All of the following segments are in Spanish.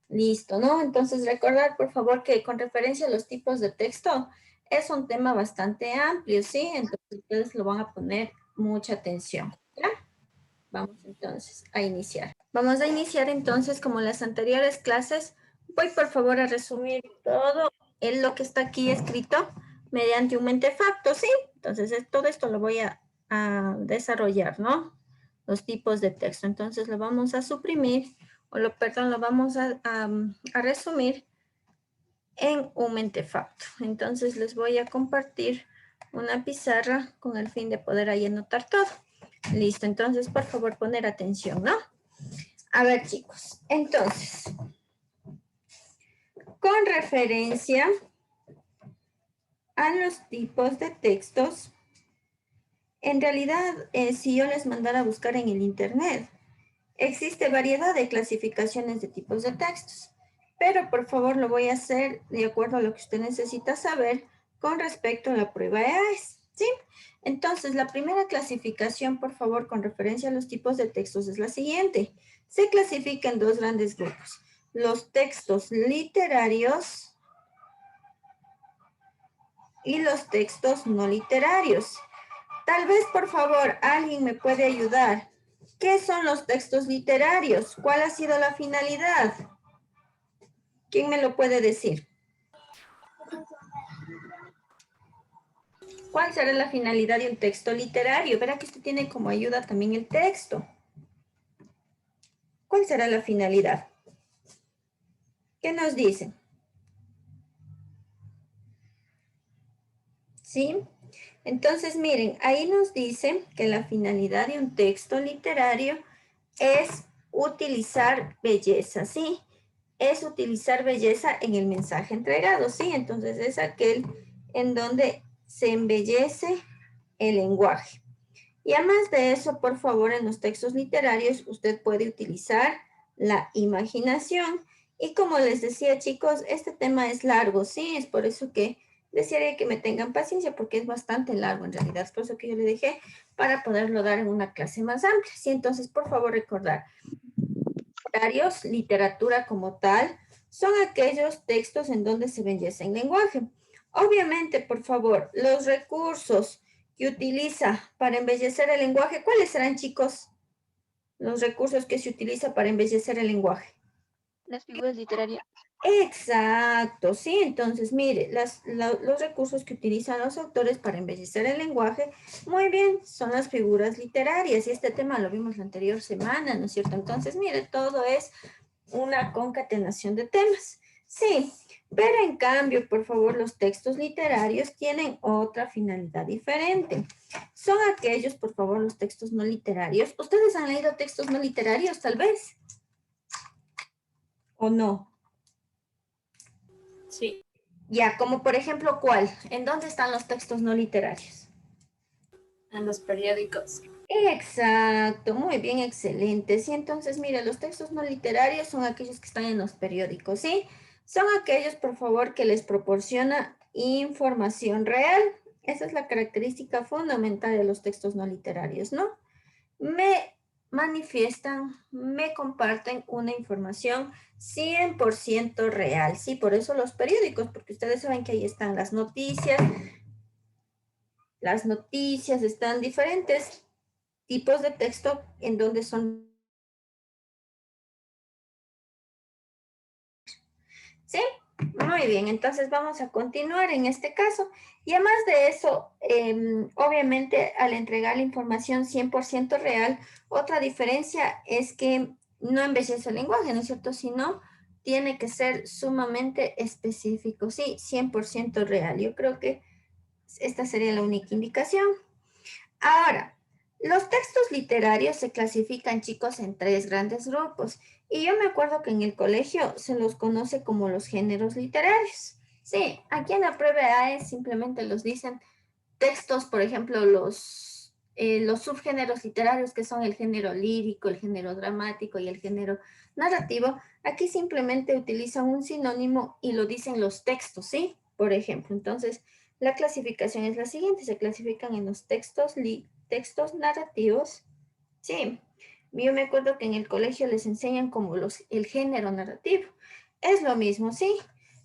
Listo, ¿no? Entonces recordar, por favor, que con referencia a los tipos de texto, es un tema bastante amplio, ¿sí? Entonces ustedes lo van a poner mucha atención, ¿ya? Vamos entonces a iniciar. Vamos a iniciar entonces, como las anteriores clases, voy por favor a resumir todo lo que está aquí escrito mediante un mentefacto, ¿sí? Entonces todo esto lo voy a desarrollar, ¿no? Los tipos de texto. Entonces lo vamos a suprimir, perdón, lo vamos a resumir en un mentefacto. Entonces les voy a compartir una pizarra con el fin de poder ahí anotar todo. Listo, entonces por favor poner atención, ¿no? A ver chicos, entonces, con referencia a los tipos de textos, en realidad si yo les mandara a buscar en el internet, existe variedad de clasificaciones de tipos de textos, pero por favor lo voy a hacer de acuerdo a lo que usted necesita saber con respecto a la prueba de AES, ¿sí? Entonces, la primera clasificación, por favor, con referencia a los tipos de textos es la siguiente. Se clasifica en dos grandes grupos. Los textos literarios y los textos no literarios. Tal vez, por favor, alguien me puede ayudar. ¿Qué son los textos literarios? ¿Cuál ha sido la finalidad? ¿Quién me lo puede decir? ¿Cuál será la finalidad de un texto literario? Verá que usted tiene como ayuda también el texto. ¿Cuál será la finalidad? ¿Qué nos dicen? ¿Sí? Entonces, miren, ahí nos dice que la finalidad de un texto literario es utilizar belleza, ¿sí? Es utilizar belleza en el mensaje entregado, ¿sí? Entonces, es aquel en donde se embellece el lenguaje. Y además de eso, por favor, en los textos literarios usted puede utilizar la imaginación. Y como les decía, chicos, este tema es largo, ¿sí? Es por eso que desearía que me tengan paciencia porque es bastante largo en realidad. Es por eso que yo le dejé para poderlo dar en una clase más amplia, ¿sí? Entonces, por favor, recordar, literarios, literatura como tal, son aquellos textos en donde se embellece el lenguaje. Obviamente, por favor, los recursos que utiliza para embellecer el lenguaje, ¿cuáles serán, chicos? Los recursos que se utiliza para embellecer el lenguaje. Las figuras literarias. Exacto, sí. Entonces, mire, los recursos que utilizan los autores para embellecer el lenguaje, muy bien, son las figuras literarias. Y este tema lo vimos la anterior semana, ¿no es cierto? Entonces, mire, todo es una concatenación de temas. Sí, pero en cambio, por favor, los textos literarios tienen otra finalidad diferente. Son aquellos, por favor, los textos no literarios. ¿Ustedes han leído textos no literarios, tal vez? ¿O no? Sí. Ya, como por ejemplo, ¿cuál? ¿En dónde están los textos no literarios? En los periódicos. Exacto, muy bien, excelente. Sí, entonces, mire, los textos no literarios son aquellos que están en los periódicos, ¿sí? Son aquellos, por favor, que les proporciona información real. Esa es la característica fundamental de los textos no literarios, ¿no? Me manifiestan, me comparten una información 100% real, ¿sí? Por eso los periódicos, porque ustedes saben que ahí están las noticias, están diferentes tipos de texto en donde son, ¿sí? Muy bien, entonces vamos a continuar en este caso. Y además de eso, obviamente al entregar la información 100% real, otra diferencia es que no embellece el lenguaje, ¿no es cierto? Sino tiene que ser sumamente específico, sí, 100% real. Yo creo que esta sería la única indicación. Ahora, los textos literarios se clasifican, chicos, en tres grandes grupos. Y yo me acuerdo que en el colegio se los conoce como los géneros literarios. Sí, aquí en la prueba AE simplemente los dicen textos, por ejemplo, los subgéneros literarios que son el género lírico, el género dramático y el género narrativo. Aquí simplemente utilizan un sinónimo y lo dicen los textos, ¿sí? Por ejemplo, entonces la clasificación es la siguiente, se clasifican en los textos narrativos, sí. Yo me acuerdo que en el colegio les enseñan como el género narrativo. Es lo mismo, ¿sí?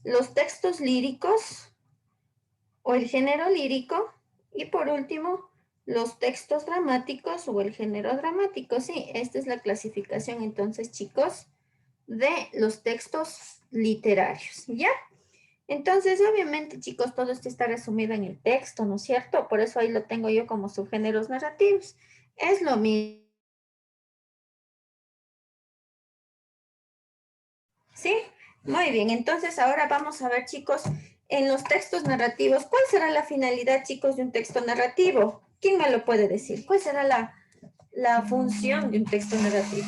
Los textos líricos o el género lírico y por último, los textos dramáticos o el género dramático, ¿sí? Esta es la clasificación entonces, chicos, de los textos literarios, ¿ya? Entonces, obviamente, chicos, todo esto está resumido en el texto, ¿no es cierto? Por eso ahí lo tengo yo como subgéneros narrativos. Es lo mismo, ¿sí? Muy bien, entonces ahora vamos a ver, chicos, en los textos narrativos, ¿cuál será la finalidad, chicos, de un texto narrativo? ¿Quién me lo puede decir? ¿Cuál será la función de un texto narrativo?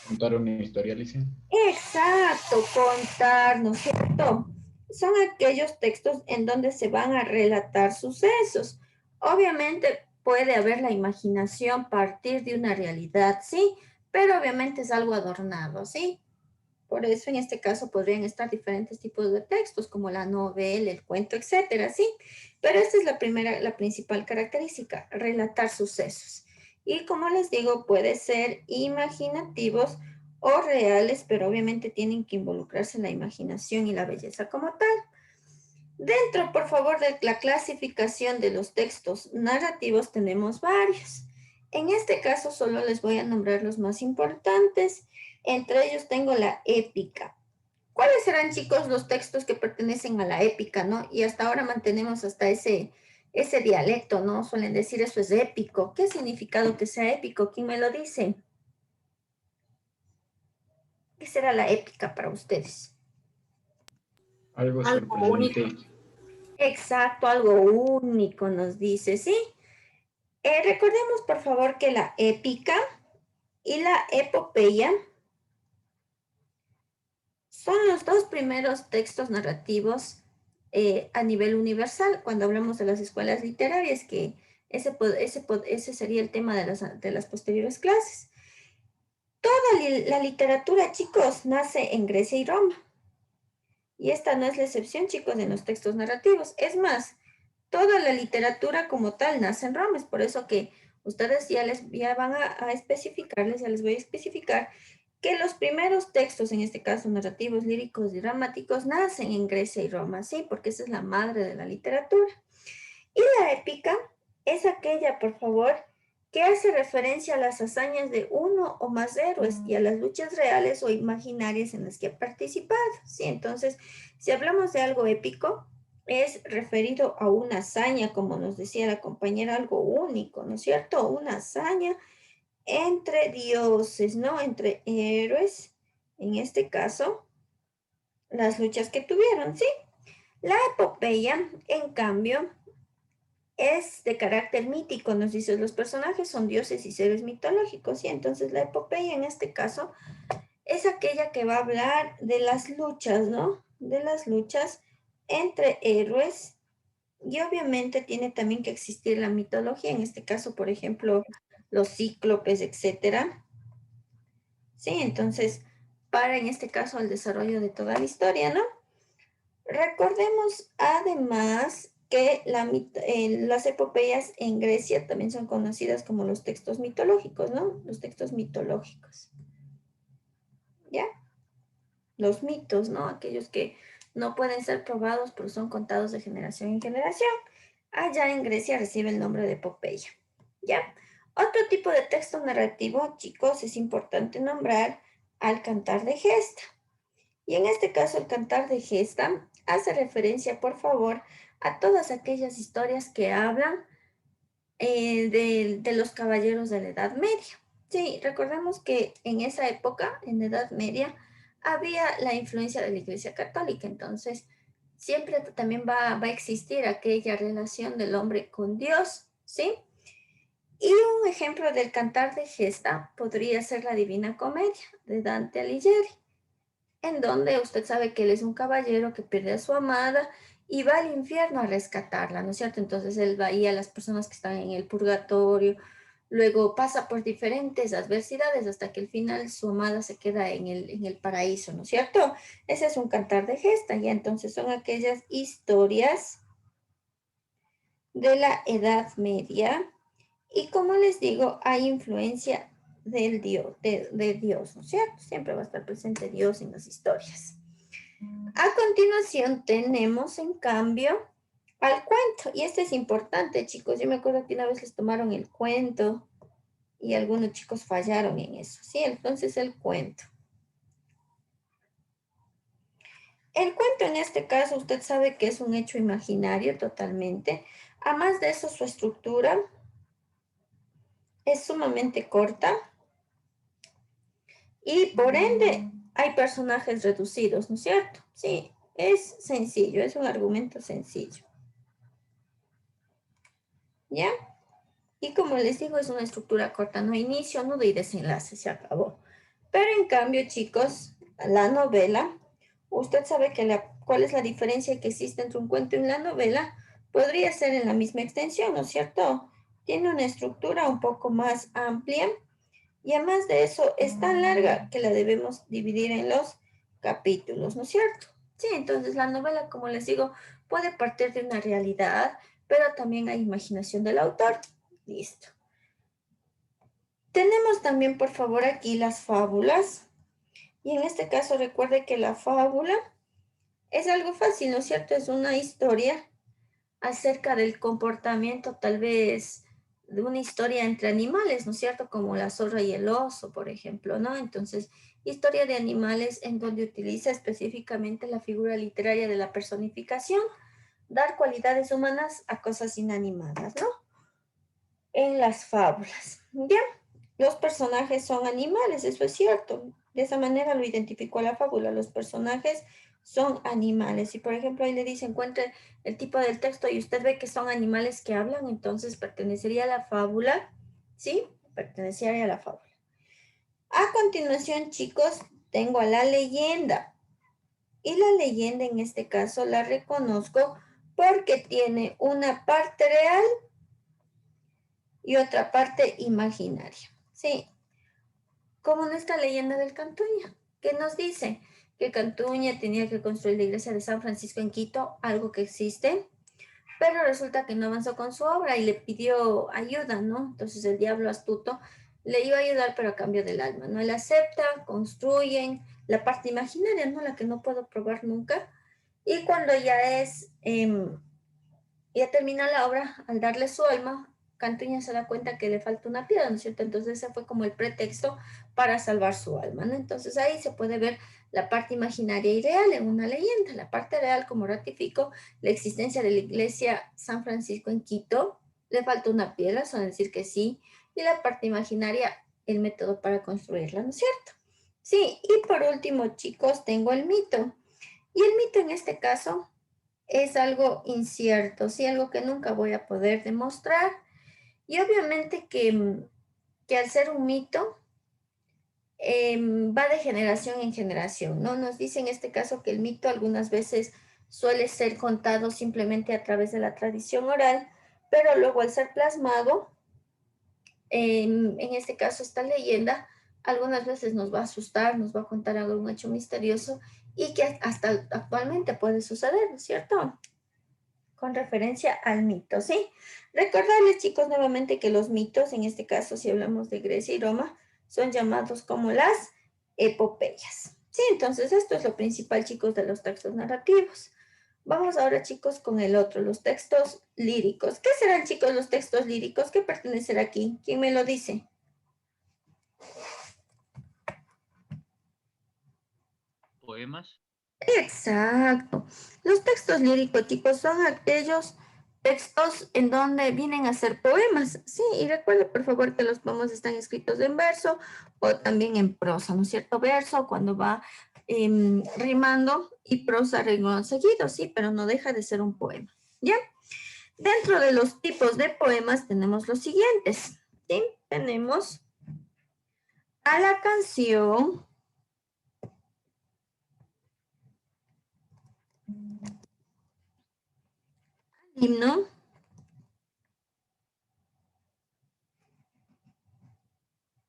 Contar una historia, Alicia. Exacto, contar, ¿no es cierto? Son aquellos textos en donde se van a relatar sucesos. Obviamente puede haber la imaginación partir de una realidad, ¿sí? Pero obviamente es algo adornado, ¿sí? Por eso en este caso podrían estar diferentes tipos de textos, como la novela, el cuento, etcétera, ¿sí? Pero esta es la principal característica, relatar sucesos. Y como les digo, puede ser imaginativos o reales, pero obviamente tienen que involucrarse en la imaginación y la belleza como tal. Dentro, por favor, de la clasificación de los textos narrativos tenemos varios. En este caso solo les voy a nombrar los más importantes. Entre ellos tengo la épica. ¿Cuáles serán, chicos, los textos que pertenecen a la épica, no? Y hasta ahora mantenemos hasta ese dialecto, ¿no? Suelen decir eso es épico. ¿Qué significado que sea épico? ¿Quién me lo dice? ¿Qué será la épica para ustedes? Algo Algo sorprendente. único. Exacto, algo único nos dice, ¿sí? Recordemos, por favor, que la épica y la epopeya son los dos primeros textos narrativos a nivel universal, cuando hablamos de las escuelas literarias, que ese sería el tema de las posteriores clases. Toda la literatura, chicos, nace en Grecia y Roma. Y esta no es la excepción, chicos, en los textos narrativos. Es más, toda la literatura como tal nace en Roma. Es por eso que ustedes ya van a especificarles, ya les voy a especificar que los primeros textos, en este caso narrativos, líricos y dramáticos, nacen en Grecia y Roma, ¿sí? Porque esa es la madre de la literatura. Y la épica es aquella, por favor, que hace referencia a las hazañas de uno o más héroes y a las luchas reales o imaginarias en las que ha participado, ¿sí? Entonces, si hablamos de algo épico, es referido a una hazaña, como nos decía la compañera, algo único, ¿no es cierto? Una hazaña entre dioses, ¿no? Entre héroes, en este caso, las luchas que tuvieron, ¿sí? La epopeya, en cambio, es de carácter mítico, nos dice, los personajes son dioses y seres mitológicos, y entonces la epopeya en este caso es aquella que va a hablar de las luchas, ¿no? De las luchas entre héroes, y obviamente tiene también que existir la mitología, en este caso, por ejemplo, los cíclopes, etcétera. Sí, entonces, para en este caso el desarrollo de toda la historia, ¿no? Recordemos además que las epopeyas en Grecia también son conocidas como los textos mitológicos, ¿no? Los textos mitológicos, ¿ya? Los mitos, ¿no? Aquellos que no pueden ser probados, pero son contados de generación en generación. Allá en Grecia recibe el nombre de epopeya, ¿ya? Otro tipo de texto narrativo, chicos, es importante nombrar al cantar de gesta. Y en este caso, el cantar de gesta hace referencia, por favor, a todas aquellas historias que hablan de los caballeros de la Edad Media. Sí, recordemos que en esa época, en la Edad Media, había la influencia de la Iglesia Católica, entonces siempre también va a existir aquella relación del hombre con Dios, ¿sí? Y un ejemplo del cantar de gesta podría ser la Divina Comedia de Dante Alighieri, en donde usted sabe que él es un caballero que pierde a su amada y va al infierno a rescatarla, ¿no es cierto? Entonces él va ahí a las personas que están en el purgatorio, luego pasa por diferentes adversidades hasta que al final su amada se queda en el paraíso, ¿no es cierto? Ese es un cantar de gesta, y entonces son aquellas historias de la Edad Media y como les digo, hay influencia del Dios, de Dios, ¿no es cierto? Siempre va a estar presente Dios en las historias. A continuación tenemos, en cambio, al cuento. Y este es importante, chicos. Yo me acuerdo que una vez les tomaron el cuento y algunos chicos fallaron en eso, ¿sí? Entonces, el cuento. El cuento en este caso, usted sabe que es un hecho imaginario totalmente. Además de eso, su estructura es sumamente corta y por ende hay personajes reducidos, ¿no es cierto? Sí, es sencillo, es un argumento sencillo. ¿Ya? Y como les digo, es una estructura corta, no hay inicio, nudo y desenlace, se acabó. Pero en cambio, chicos, la novela, usted sabe que cuál es la diferencia que existe entre un cuento y la novela, podría ser en la misma extensión, ¿no es cierto? Tiene una estructura un poco más amplia y además de eso es tan larga que la debemos dividir en los capítulos, ¿no es cierto? Sí, entonces la novela, como les digo, puede partir de una realidad, pero también hay imaginación del autor. Listo. Tenemos también, por favor, aquí las fábulas. Y en este caso, recuerde que la fábula es algo fácil, ¿no es cierto? Es una historia acerca del comportamiento, tal vez, de una historia entre animales, ¿no es cierto? Como la zorra y el oso, por ejemplo, ¿no? Entonces, historia de animales en donde utiliza específicamente la figura literaria de la personificación, dar cualidades humanas a cosas inanimadas, ¿no? En las fábulas. ¿Ya? Los personajes son animales, eso es cierto. De esa manera lo identificó la fábula. Los personajes son animales. Y por ejemplo, ahí le dice, encuentre el tipo del texto y usted ve que son animales que hablan, entonces pertenecería a la fábula, ¿sí? Pertenecería a la fábula. A continuación, chicos, tengo a la leyenda. Y la leyenda en este caso la reconozco porque tiene una parte real y otra parte imaginaria. Sí, como nuestra leyenda del Cantuña, que nos dice que Cantuña tenía que construir la iglesia de San Francisco en Quito, algo que existe, pero resulta que no avanzó con su obra y le pidió ayuda, ¿no? Entonces el diablo astuto le iba a ayudar, pero a cambio del alma, ¿no? Él acepta, construyen la parte imaginaria, ¿no? La que no puedo probar nunca. Y cuando ya termina la obra, al darle su alma, Cantuña se da cuenta que le falta una piedra, ¿no es cierto? Entonces ese fue como el pretexto para salvar su alma, ¿no? Entonces ahí se puede ver la parte imaginaria y real en una leyenda. La parte real, como ratifico, la existencia de la iglesia San Francisco en Quito, le falta una piedra, son decir que sí, y la parte imaginaria, el método para construirla, ¿no es cierto? Sí, y por último, chicos, tengo el mito. Y el mito en este caso es algo incierto, sí, algo que nunca voy a poder demostrar. Y obviamente que al ser un mito, va de generación en generación, ¿no? Nos dice en este caso que el mito algunas veces suele ser contado simplemente a través de la tradición oral, pero luego al ser plasmado, en este caso esta leyenda, algunas veces nos va a asustar, nos va a contar algún hecho misterioso y que hasta actualmente puede suceder, ¿no es cierto? Con referencia al mito, ¿sí? Recordarles, chicos, nuevamente que los mitos, en este caso, si hablamos de Grecia y Roma, son llamados como las epopeyas. Sí, entonces esto es lo principal, chicos, de los textos narrativos. Vamos ahora, chicos, con el otro, los textos líricos. ¿Qué serán, chicos, los textos líricos? ¿Qué pertenecerá aquí? ¿Quién me lo dice? Poemas. Exacto. Los textos líricos, chicos, son aquellos textos en donde vienen a ser poemas. Sí, y recuerde, por favor, que los poemas están escritos en verso o también en prosa, ¿no es cierto? Verso cuando va rimando y prosa renglón seguido, sí, pero no deja de ser un poema. ¿Ya? Dentro de los tipos de poemas tenemos los siguientes, ¿sí? Tenemos a la canción, himno,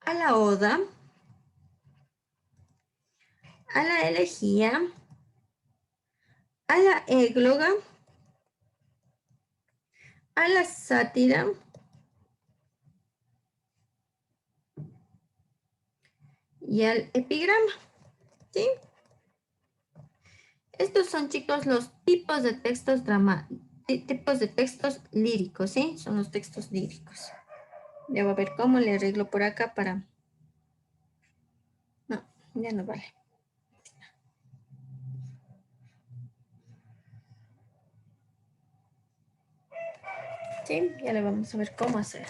a la oda, a la elegía, a la égloga, a la sátira, y al epigrama, ¿sí? Estos son, chicos, los tipos de textos tipos de textos líricos, ¿sí? Son los textos líricos. Debo ver cómo le arreglo por acá para... No, ya no vale. Sí, ya le vamos a ver cómo hacer.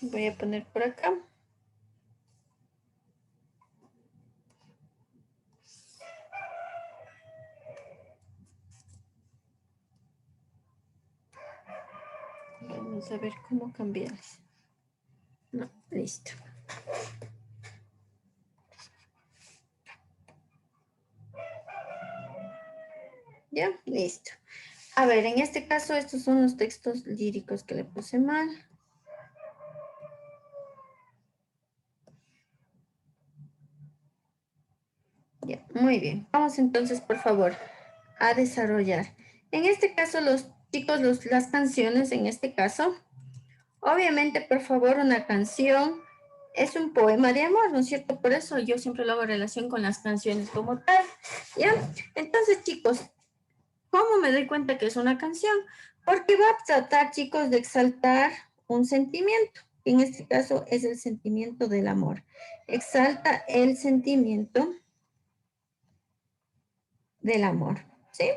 Voy a poner por acá. Vamos a ver cómo cambiar. No, listo. Ya, listo. A ver, en este caso estos son los textos líricos que le puse mal. Ya, muy bien. Vamos entonces, por favor, a desarrollar. En este caso, los chicos, las canciones, en este caso, obviamente, por favor, una canción es un poema de amor, ¿no es cierto? Por eso yo siempre lo hago en relación con las canciones como tal, ¿ya? Entonces, chicos, ¿cómo me doy cuenta que es una canción? Porque va a tratar, chicos, de exaltar un sentimiento. En este caso es el sentimiento del amor. Exalta el sentimiento del amor, ¿sí?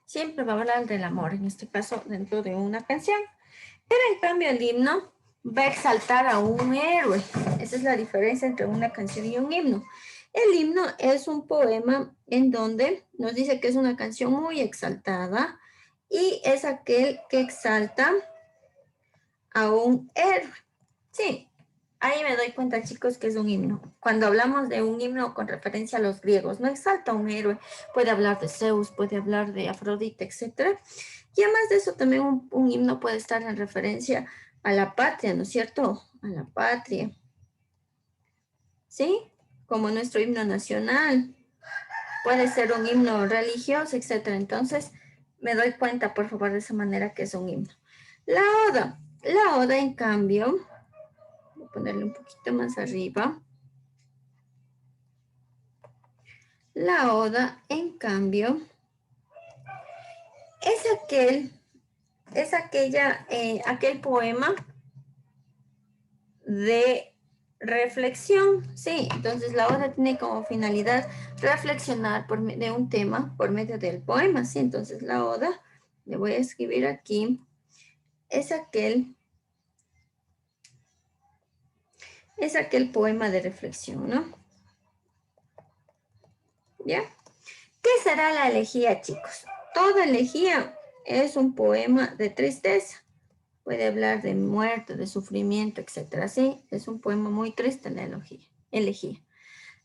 Siempre va a hablar del amor, en este caso dentro de una canción. Pero en cambio el himno va a exaltar a un héroe. Esa es la diferencia entre una canción y un himno. El himno es un poema en donde nos dice que es una canción muy exaltada y es aquel que exalta a un héroe. Sí, ahí me doy cuenta, chicos, que es un himno. Cuando hablamos de un himno con referencia a los griegos, no exalta a un héroe, puede hablar de Zeus, puede hablar de Afrodita, etc. Y además de eso, también un himno puede estar en referencia a la patria, ¿no es cierto? A la patria. ¿Sí? Como nuestro himno nacional. Puede ser un himno religioso, etc. Entonces, me doy cuenta, por favor, de esa manera que es un himno. La oda. La oda, en cambio, voy a ponerle un poquito más arriba. La oda, en cambio, es aquel poema de reflexión, sí. Entonces la oda tiene como finalidad reflexionar de un tema por medio del poema, sí. Entonces la oda, le voy a escribir aquí, es aquel poema de reflexión, ¿no? ¿Ya? ¿Qué será la elegía, chicos? Toda elegía es un poema de tristeza. Puede hablar de muerte, de sufrimiento, etcétera. Sí, es un poema muy triste la elegía.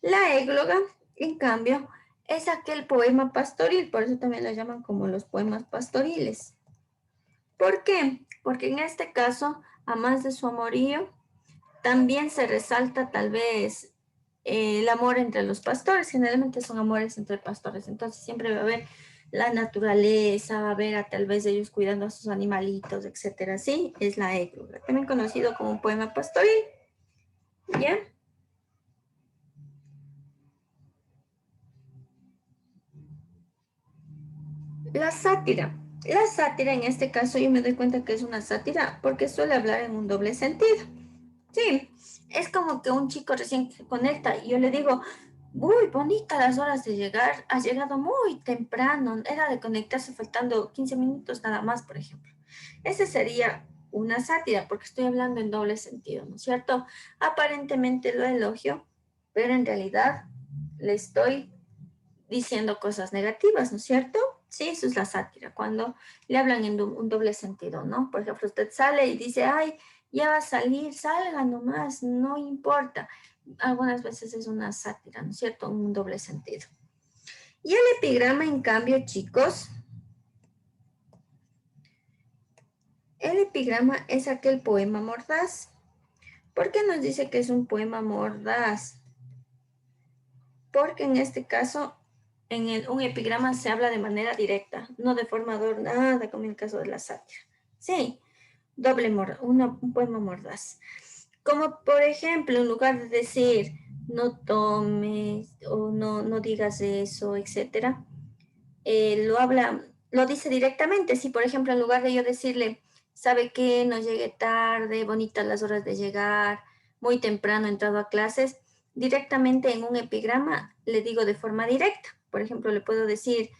La égloga, en cambio, es aquel poema pastoril, por eso también lo llaman como los poemas pastoriles. ¿Por qué? Porque en este caso, a más de su amorío, también se resalta tal vez el amor entre los pastores. Generalmente son amores entre pastores, entonces siempre va a haber la naturaleza, va a haber a tal vez ellos cuidando a sus animalitos, etcétera. Sí, es la égloga, también conocido como un poema pastoril. ¿Ya? La sátira. La sátira, en este caso, yo me doy cuenta que es una sátira porque suele hablar en un doble sentido. Sí, es como que un chico recién se conecta y yo le digo, uy, bonita las horas de llegar, has llegado muy temprano, era de conectarse faltando 15 minutos nada más, por ejemplo. Ese sería una sátira porque estoy hablando en doble sentido, ¿no es cierto? Aparentemente lo elogio, pero en realidad le estoy diciendo cosas negativas, ¿no es cierto? Sí, eso es la sátira, cuando le hablan en un doble sentido, ¿no? Por ejemplo, usted sale y dice, ay, ya va a salir, salga nomás, no importa. Algunas veces es una sátira, ¿no es cierto? Un doble sentido. Y el epigrama, en cambio, chicos, el epigrama es aquel poema mordaz. ¿Por qué nos dice que es un poema mordaz? Porque en este caso, un epigrama se habla de manera directa, no de forma adornada, como en el caso de la sátira. Sí, un poema mordaz. Como por ejemplo, en lugar de decir no tomes o no digas eso, etcétera, lo dice directamente. Si por ejemplo, en lugar de yo decirle, ¿sabe qué? No llegue tarde, bonitas las horas de llegar, muy temprano entrado a clases, directamente en un epigrama le digo de forma directa. Por ejemplo, le puedo decir,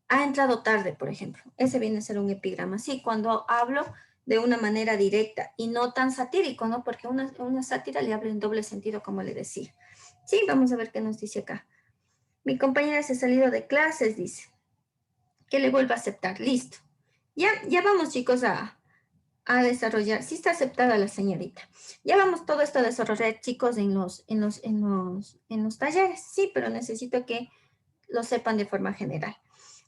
ha entrado tarde, por ejemplo. Ese viene a ser un epigrama. Sí, cuando hablo de una manera directa y no tan satírico, ¿no? Porque una sátira le habla en doble sentido, como le decía. Sí, vamos a ver qué nos dice acá. Mi compañera se ha salido de clases, dice. Que le vuelva a aceptar. Listo. Ya vamos, chicos, a desarrollar. Sí está aceptada la señorita. Ya vamos todo esto a desarrollar, chicos, en los talleres. Sí, pero necesito que lo sepan de forma general.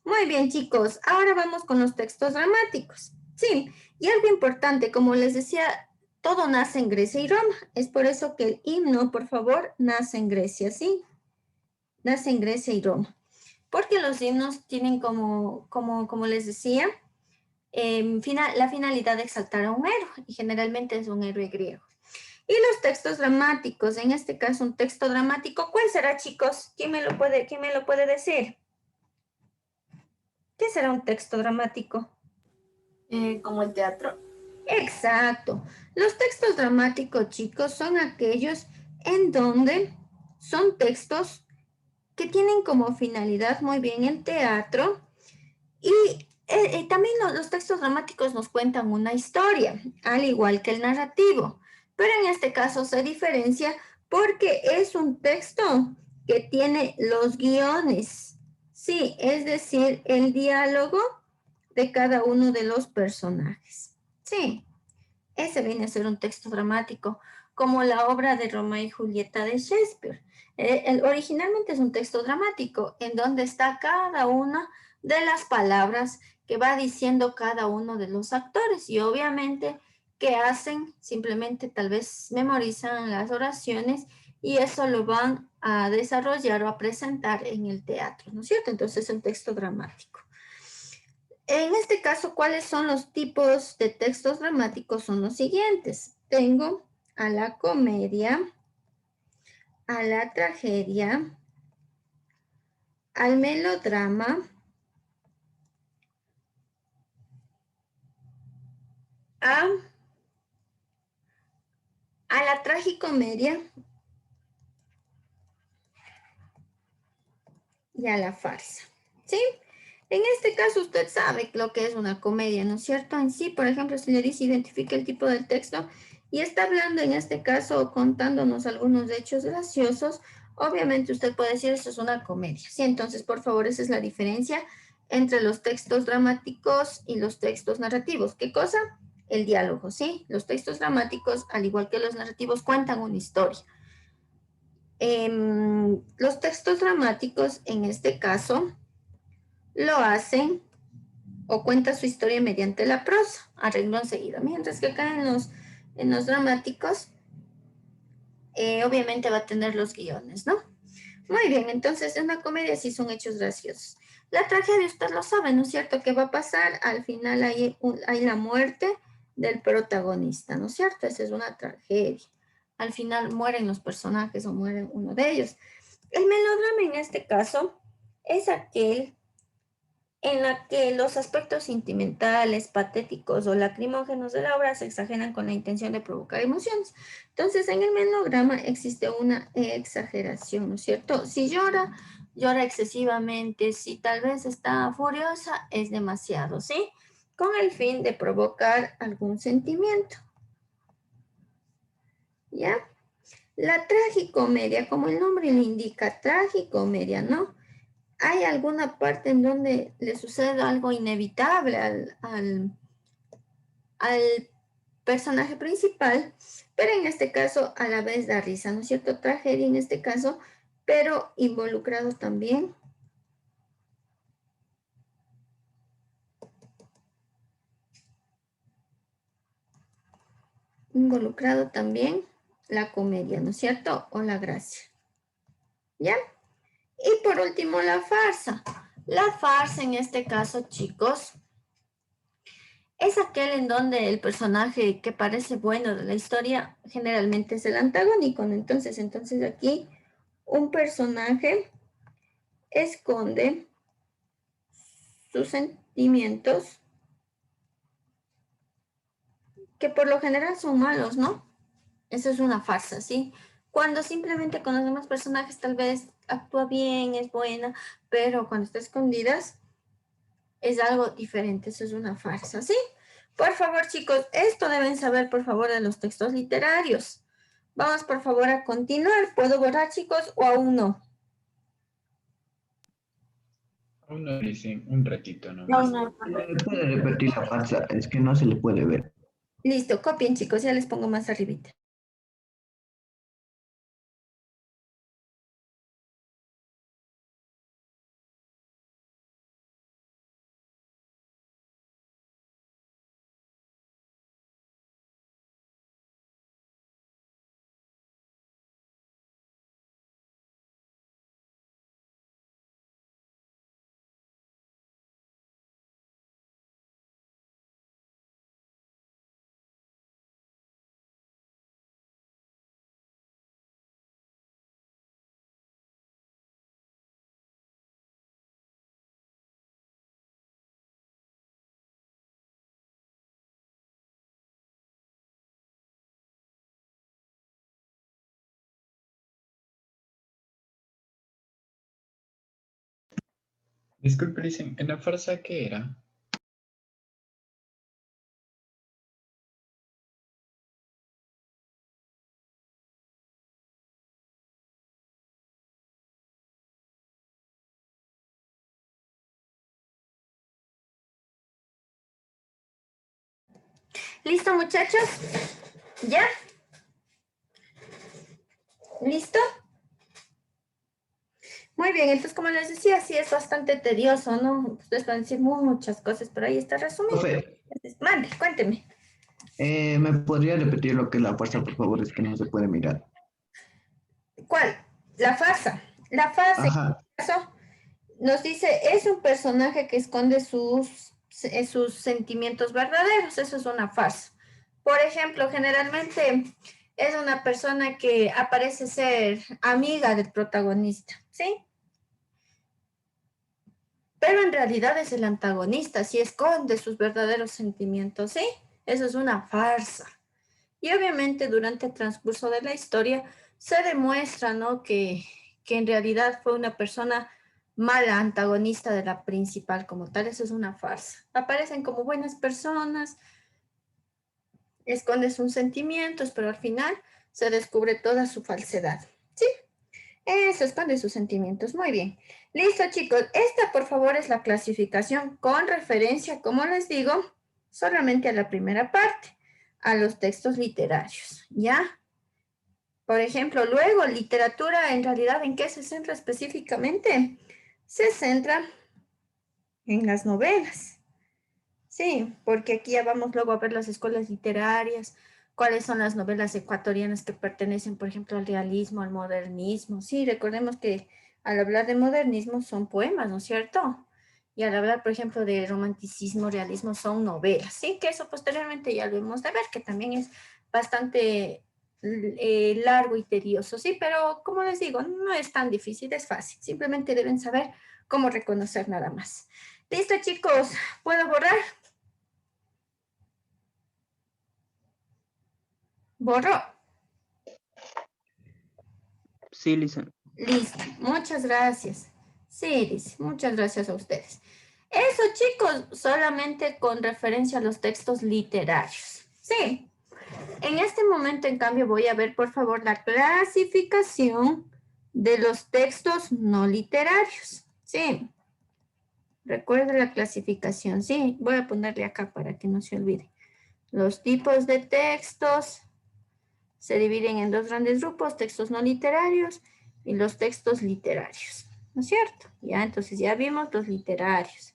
Muy bien, chicos. Ahora vamos con los textos dramáticos. Sí, y algo importante, como les decía, todo nace en Grecia y Roma. Es por eso que el himno, por favor, nace en Grecia, ¿sí? Nace en Grecia y Roma. Porque los himnos tienen como les decía, la finalidad de exaltar a un héroe, y generalmente es un héroe griego. Y los textos dramáticos, en este caso un texto dramático, ¿cuál será, chicos? ¿Quién me lo puede decir? ¿Qué será un texto dramático? Como el teatro. Exacto. Los textos dramáticos, chicos, son aquellos en donde son textos que tienen como finalidad muy bien el teatro y también los textos dramáticos nos cuentan una historia, al igual que el narrativo, pero en este caso se diferencia porque es un texto que tiene los guiones, sí, es decir, el diálogo de cada uno de los personajes. Sí, ese viene a ser un texto dramático, como la obra de Romeo y Julieta de Shakespeare. Originalmente es un texto dramático en donde está cada una de las palabras que va diciendo cada uno de los actores y obviamente que hacen, simplemente tal vez memorizan las oraciones y eso lo van a desarrollar o a presentar en el teatro, ¿no es cierto? Entonces es un texto dramático. En este caso, ¿cuáles son los tipos de textos dramáticos? Son los siguientes. Tengo a la comedia, a la tragedia, al melodrama, a la tragicomedia y a la farsa. ¿Sí? En este caso usted sabe lo que es una comedia, ¿no es cierto? En sí, por ejemplo, si le dice identifica el tipo del texto y está hablando en este caso contándonos algunos hechos graciosos, obviamente usted puede decir eso es una comedia. Sí, entonces por favor esa es la diferencia entre los textos dramáticos y los textos narrativos. ¿Qué cosa? El diálogo, ¿sí? Los textos dramáticos, al igual que los narrativos, cuentan una historia. Los textos dramáticos, en este caso, lo hacen o cuenta su historia mediante la prosa, arreglo enseguida. Mientras que acá en los dramáticos, obviamente va a tener los guiones, ¿no? Muy bien, entonces en una comedia sí son hechos graciosos. La tragedia, usted lo sabe, ¿no es cierto? ¿Qué va a pasar? Al final hay la muerte del protagonista, ¿no es cierto? Esa es una tragedia. Al final mueren los personajes o muere uno de ellos. El melodrama en este caso es aquel en la que los aspectos sentimentales, patéticos o lacrimógenos de la obra se exageran con la intención de provocar emociones. Entonces, en el melodrama existe una exageración, ¿no es cierto? Si llora, llora excesivamente, si tal vez está furiosa, es demasiado, ¿sí? Con el fin de provocar algún sentimiento. ¿Ya? La tragicomedia, como el nombre le indica, tragicomedia, ¿no? Hay alguna parte en donde le sucede algo inevitable al personaje principal, pero en este caso a la vez da risa, ¿no es cierto? Tragedia en este caso, pero involucrado también la comedia, ¿no es cierto? O la gracia. ¿Ya? Y por último, la farsa. La farsa en este caso, chicos, es aquel en donde el personaje que parece bueno de la historia generalmente es el antagónico, ¿no? Entonces aquí un personaje esconde sus sentimientos que por lo general son malos, ¿no? Eso es una farsa, ¿sí? Cuando simplemente con los demás personajes tal vez actúa bien, es buena, pero cuando está escondidas es algo diferente, eso es una farsa, ¿sí? Por favor, chicos, esto deben saber, por favor, de los textos literarios. Vamos, por favor, a continuar. ¿Puedo borrar, chicos, o aún no? Aún no dicen un ratito No, nomás. no, Puede repetir la farsa, es que no se le puede ver. Listo, copien, chicos, ya les pongo más arribita. Disculpe, dicen, ¿en la farsa qué era? ¿Listo, muchachos? ¿Ya? ¿Listo? Muy bien, entonces como les decía, sí es bastante tedioso, ¿no? Ustedes van a decir muchas cosas, pero ahí está resumido. Profe, Mande, cuénteme. ¿me podría repetir lo que es la farsa, por favor? Es que no se puede mirar. ¿Cuál? La farsa. La farsa, en Ajá. este caso, nos dice, es un personaje que esconde sus sentimientos verdaderos. Eso es una farsa. Por ejemplo, generalmente es una persona que aparece ser amiga del protagonista, ¿sí? Pero en realidad es el antagonista, si esconde sus verdaderos sentimientos, ¿sí? Eso es una farsa. Y obviamente durante el transcurso de la historia se demuestra, ¿no? Que en realidad fue una persona mala, antagonista de la principal como tal. Eso es una farsa. Aparecen como buenas personas, esconde sus sentimientos, pero al final se descubre toda su falsedad, ¿sí? Eso, esconde sus sentimientos. Muy bien. Listo, chicos. Esta, por favor, es la clasificación con referencia, como les digo, solamente a la primera parte, a los textos literarios, ¿ya? Por ejemplo, luego, literatura, en realidad, ¿en qué se centra específicamente? Se centra en las novelas. Sí, porque aquí ya vamos luego a ver las escuelas literarias, cuáles son las novelas ecuatorianas que pertenecen, por ejemplo, al realismo, al modernismo. Sí, recordemos que al hablar de modernismo son poemas, ¿no es cierto? Y al hablar, por ejemplo, de romanticismo, realismo, son novelas, ¿sí? Que eso posteriormente ya lo hemos de ver, que también es bastante largo y tedioso, ¿sí? Pero como les digo, no es tan difícil, es fácil. Simplemente deben saber cómo reconocer nada más. Listo, chicos, ¿puedo borrar? Borró. Sí, Lisa. Listo. Muchas gracias. Sí, dice. Muchas gracias a ustedes. Eso, chicos, solamente con referencia a los textos literarios. Sí. En este momento, en cambio, voy a ver, por favor, la clasificación de los textos no literarios. Sí. Recuerda la clasificación. Sí. Voy a ponerle acá para que no se olvide. Los tipos de textos se dividen en dos grandes grupos, textos no literarios y los textos literarios, ¿no es cierto? Ya, entonces ya vimos los literarios.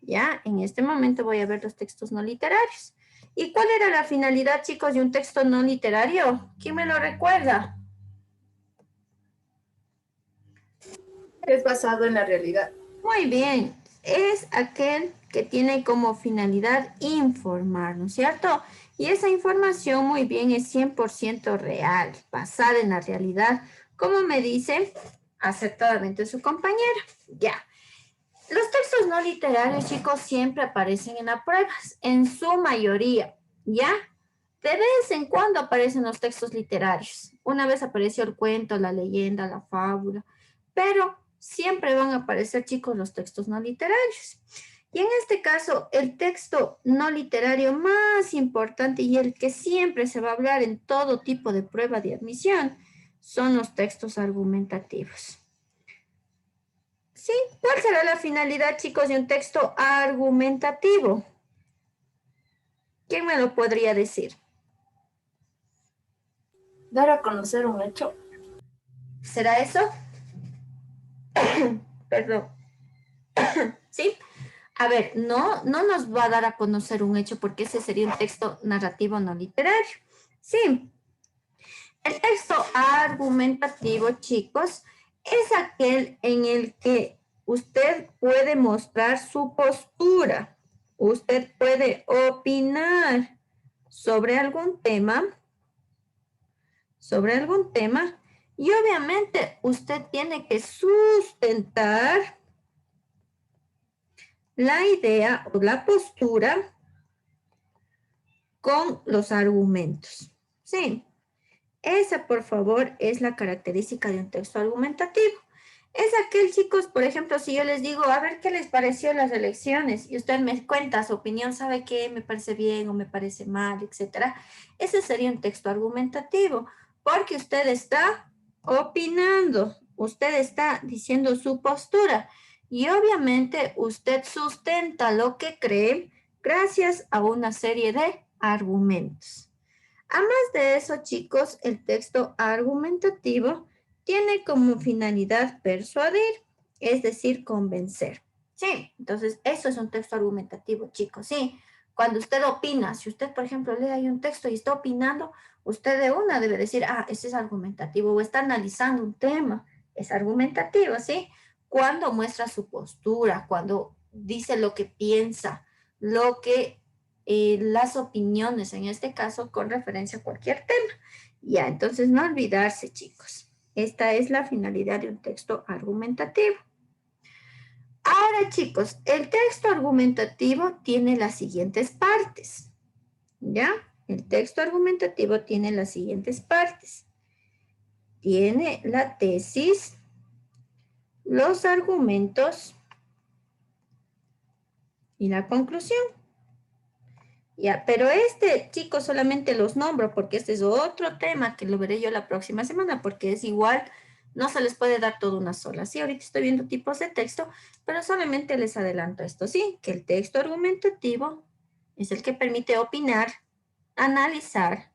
Ya, en este momento voy a ver los textos no literarios. ¿Y cuál era la finalidad, chicos, de un texto no literario? ¿Quién me lo recuerda? es basado en la realidad. Muy bien. es aquel que tiene como finalidad informar, ¿no es cierto? Y esa información muy bien es 100% real, basada en la realidad, como me dice acertadamente su compañera. Ya. Los textos no literarios, chicos, siempre aparecen en las pruebas, en su mayoría, ¿ya? De vez en cuando aparecen los textos literarios. Una vez apareció el cuento, la leyenda, la fábula, pero siempre van a aparecer, chicos, los textos no literarios. Y en este caso, el texto no literario más importante y el que siempre se va a hablar en todo tipo de prueba de admisión son los textos argumentativos. ¿Sí? ¿Cuál será la finalidad, chicos, de un texto argumentativo? ¿Quién me lo podría decir? Dar a conocer un hecho. ¿Será eso? Perdón. ¿Sí? A ver, no nos va a dar a conocer un hecho porque ese sería un texto narrativo no literario. Sí. El texto argumentativo, chicos, es aquel en el que usted puede mostrar su postura. Usted puede opinar sobre algún tema, y obviamente usted tiene que sustentar la idea o la postura con los argumentos. Sí, esa por favor es la característica de un texto argumentativo. Es aquel, chicos, por ejemplo, si yo les digo, a ver qué les pareció las elecciones y usted me cuenta su opinión, sabe qué me parece bien o me parece mal, etcétera. Ese sería un texto argumentativo, porque usted está opinando, usted está diciendo su postura y obviamente usted sustenta lo que cree gracias a una serie de argumentos. Además de eso, chicos, el texto argumentativo tiene como finalidad persuadir, es decir, convencer. Sí, entonces eso es un texto argumentativo, chicos, sí. Cuando usted opina, si usted, por ejemplo, lee ahí un texto y está opinando, usted de una debe decir, ah, ese es argumentativo, o está analizando un tema, es argumentativo, ¿sí? Cuando muestra su postura, cuando dice lo que piensa, lo que las opiniones, en este caso, con referencia a cualquier tema. Ya, entonces no olvidarse, chicos. Esta es la finalidad de un texto argumentativo. Ahora, chicos, el texto argumentativo tiene las siguientes partes. ¿Ya? El texto argumentativo tiene las siguientes partes. Tiene la tesis, los argumentos y la conclusión. Ya, pero chicos, solamente los nombro porque este es otro tema que lo veré yo la próxima semana porque es igual, no se les puede dar toda una sola. Sí, ahorita estoy viendo tipos de texto, pero solamente les adelanto esto, sí, que el texto argumentativo es el que permite opinar, analizar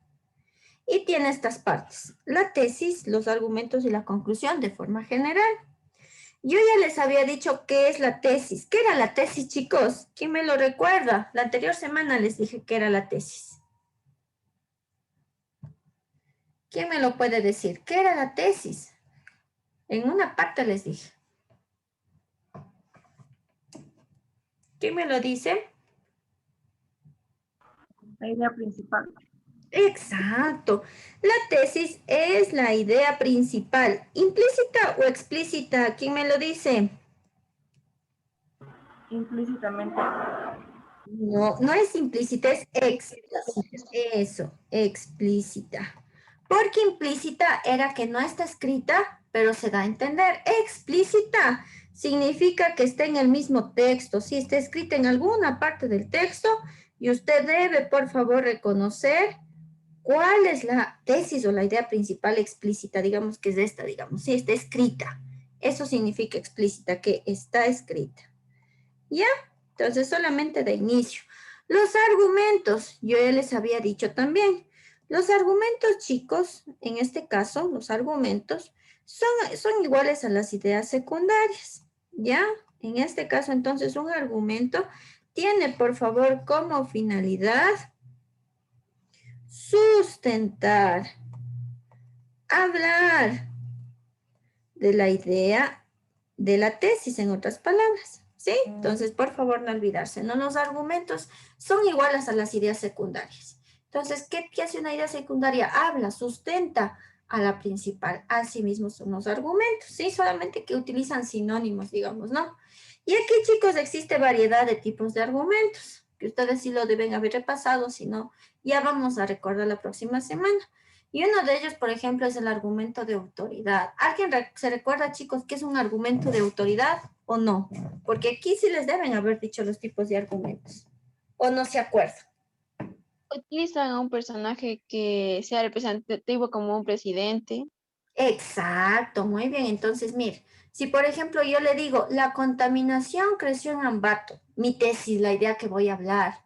y tiene estas partes, la tesis, los argumentos y la conclusión de forma general. Yo ya les había dicho qué es la tesis. ¿Qué era la tesis, chicos? ¿Quién me lo recuerda? La anterior semana les dije qué era la tesis. ¿Quién me lo puede decir? ¿Qué era la tesis? En una parte les dije. ¿Quién me lo dice? La idea principal. Exacto. La tesis es la idea principal, implícita o explícita. ¿Quién me lo dice? Implícitamente. No, no es implícita, es explícita. Eso, explícita. Porque implícita era que no está escrita, pero se da a entender. Explícita significa que está en el mismo texto. Si está escrita en alguna parte del texto, y usted debe, por favor, reconocer cuál es la tesis o la idea principal explícita, digamos que es esta, digamos, si está escrita. Eso significa explícita, que está escrita. ¿Ya? Entonces, solamente de inicio. Los argumentos, yo ya les había dicho también. Los argumentos, chicos, en este caso, los argumentos son iguales a las ideas secundarias. ¿Ya? En este caso, entonces, un argumento tiene, por favor, como finalidad sustentar, hablar de la idea de la tesis, en otras palabras. ¿Sí? Entonces, por favor, no olvidarse, ¿no? Los argumentos son iguales a las ideas secundarias. Entonces, ¿qué hace una idea secundaria? Habla, sustenta a la principal. Asimismo son los argumentos, ¿sí? Solamente que utilizan sinónimos, digamos, ¿no? Y aquí, chicos, existe variedad de tipos de argumentos, que ustedes sí lo deben haber repasado, si no, ya vamos a recordar la próxima semana. Y uno de ellos, por ejemplo, es el argumento de autoridad. ¿Alguien se recuerda, chicos, qué es un argumento de autoridad o no? Porque aquí sí les deben haber dicho los tipos de argumentos. ¿O no se acuerdan? Utilizan a un personaje que sea representativo como un presidente. Exacto, muy bien. Entonces, mire, si por ejemplo yo le digo, la contaminación creció en Ambato, mi tesis, la idea que voy a hablar,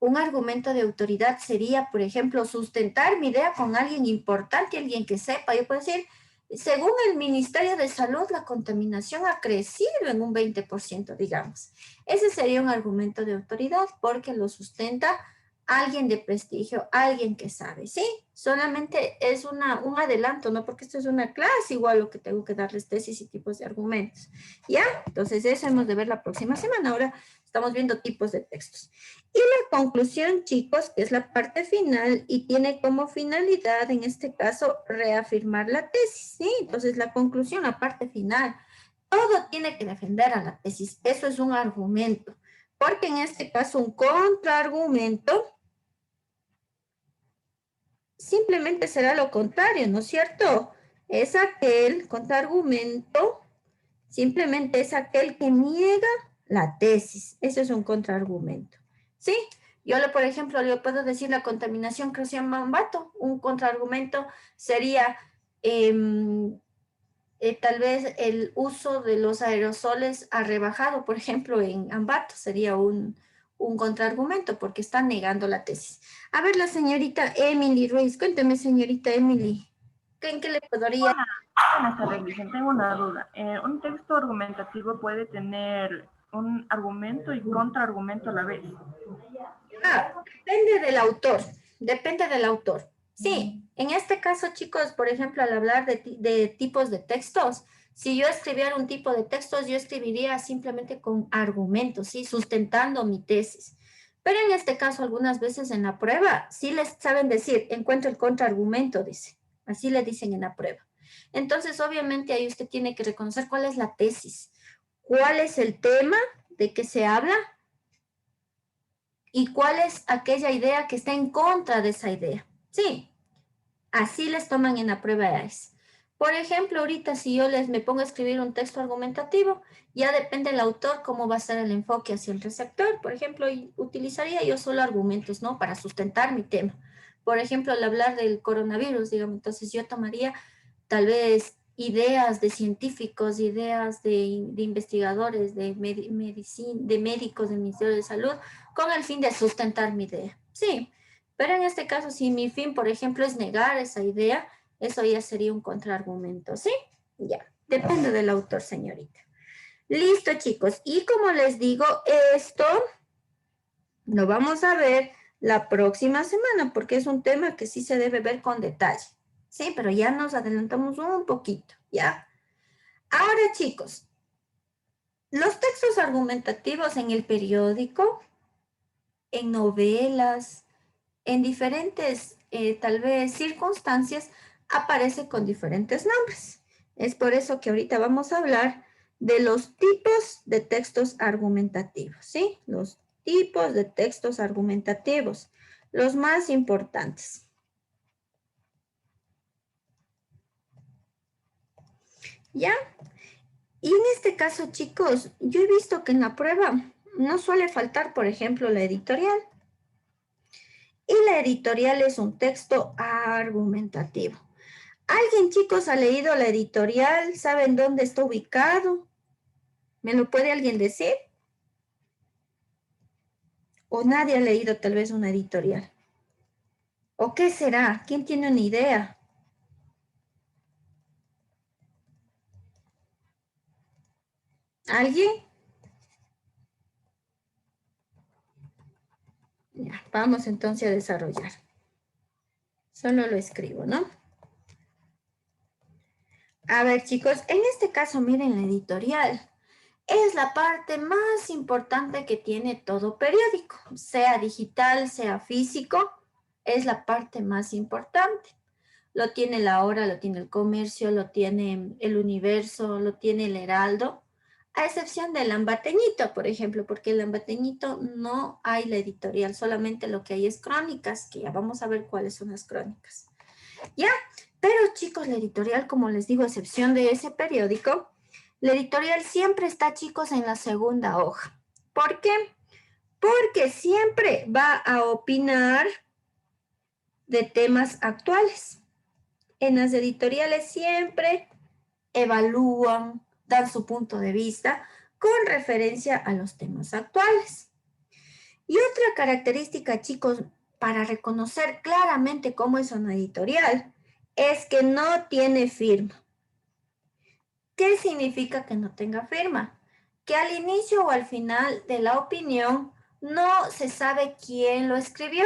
un argumento de autoridad sería, por ejemplo, sustentar mi idea con alguien importante, alguien que sepa. Yo puedo decir, según el Ministerio de Salud, la contaminación ha crecido en un 20%, digamos. Ese sería un argumento de autoridad porque lo sustenta alguien de prestigio, alguien que sabe, ¿sí? Solamente es un adelanto, ¿no? Porque esto es una clase, igual lo que tengo que darles tesis y tipos de argumentos. ¿Ya? Entonces, eso hemos de ver la próxima semana. Ahora estamos viendo tipos de textos. Y la conclusión, chicos, que es la parte final y tiene como finalidad, en este caso, reafirmar la tesis, ¿sí? Entonces, la conclusión, la parte final, todo tiene que defender a la tesis. Eso es un argumento, porque en este caso, un contraargumento simplemente será lo contrario, ¿no es cierto? Es aquel contraargumento, simplemente es aquel que niega la tesis. Eso es un contraargumento, ¿sí? Yo, por ejemplo, le puedo decir la contaminación creció en Ambato. Un contraargumento sería tal vez el uso de los aerosoles ha rebajado, por ejemplo, en Ambato. Sería un contraargumento porque está negando la tesis. A ver, la señorita Emily Ruiz. Cuénteme, señorita Emily. ¿En qué le podría? Buenas tardes, Vicente. Tengo una duda. Un texto argumentativo puede tener un argumento y contraargumento a la vez. Depende del autor, depende del autor. Sí, en este caso, chicos, por ejemplo, al hablar de tipos de textos, si yo escribiera un tipo de textos, yo escribiría simplemente con argumentos, ¿sí? Sustentando mi tesis. Pero en este caso, algunas veces en la prueba, sí les saben decir, encuentro el contraargumento, dice. Así le dicen en la prueba. Entonces, obviamente, ahí usted tiene que reconocer cuál es la tesis, cuál es el tema de que se habla y cuál es aquella idea que está en contra de esa idea. Sí, así les toman en la prueba EAS. Por ejemplo, ahorita si yo me pongo a escribir un texto argumentativo, ya depende del autor cómo va a ser el enfoque hacia el receptor. Por ejemplo, utilizaría yo solo argumentos, ¿no? Para sustentar mi tema. Por ejemplo, al hablar del coronavirus, digamos, entonces yo tomaría tal vez ideas de científicos, ideas de investigadores, de médicos del Ministerio de Salud, con el fin de sustentar mi idea. Sí, pero en este caso, si mi fin, por ejemplo, es negar esa idea, eso ya sería un contraargumento, ¿sí? Ya, depende del autor, señorita. Listo, chicos. Y como les digo, esto lo vamos a ver la próxima semana, porque es un tema que sí se debe ver con detalle. Sí, pero ya nos adelantamos un poquito, ¿ya? Ahora, chicos, los textos argumentativos en el periódico, en novelas, en diferentes, tal vez, circunstancias, aparece con diferentes nombres. Es por eso que ahorita vamos a hablar de los tipos de textos argumentativos, ¿sí? Los tipos de textos argumentativos, los más importantes. ¿Ya? Y en este caso, chicos, yo he visto que en la prueba no suele faltar, por ejemplo, la editorial. Y la editorial es un texto argumentativo. ¿Alguien, chicos, ha leído la editorial? ¿Saben dónde está ubicado? ¿Me lo puede alguien decir? ¿O nadie ha leído tal vez una editorial? ¿O qué será? ¿Quién tiene una idea? ¿Alguien? Ya, vamos entonces a desarrollar. Solo lo escribo, ¿no? A ver, chicos, en este caso, miren la editorial. es la parte más importante que tiene todo periódico, sea digital, sea físico, es la parte más importante. Lo tiene La Hora, lo tiene El Comercio, lo tiene El Universo, lo tiene El Heraldo, a excepción del Lambateñito, por ejemplo, porque el Lambateñito no hay la editorial, solamente lo que hay es crónicas, que ya vamos a ver cuáles son las crónicas. ¿Ya? Pero chicos, la editorial, como les digo, a excepción de ese periódico, la editorial siempre está, chicos, en la segunda hoja. ¿Por qué? Porque siempre va a opinar de temas actuales. En las editoriales siempre evalúan, dan su punto de vista con referencia a los temas actuales. Y otra característica, chicos, para reconocer claramente cómo es una editorial, es que no tiene firma. ¿Qué significa que no tenga firma? Que al inicio o al final de la opinión no se sabe quién lo escribió.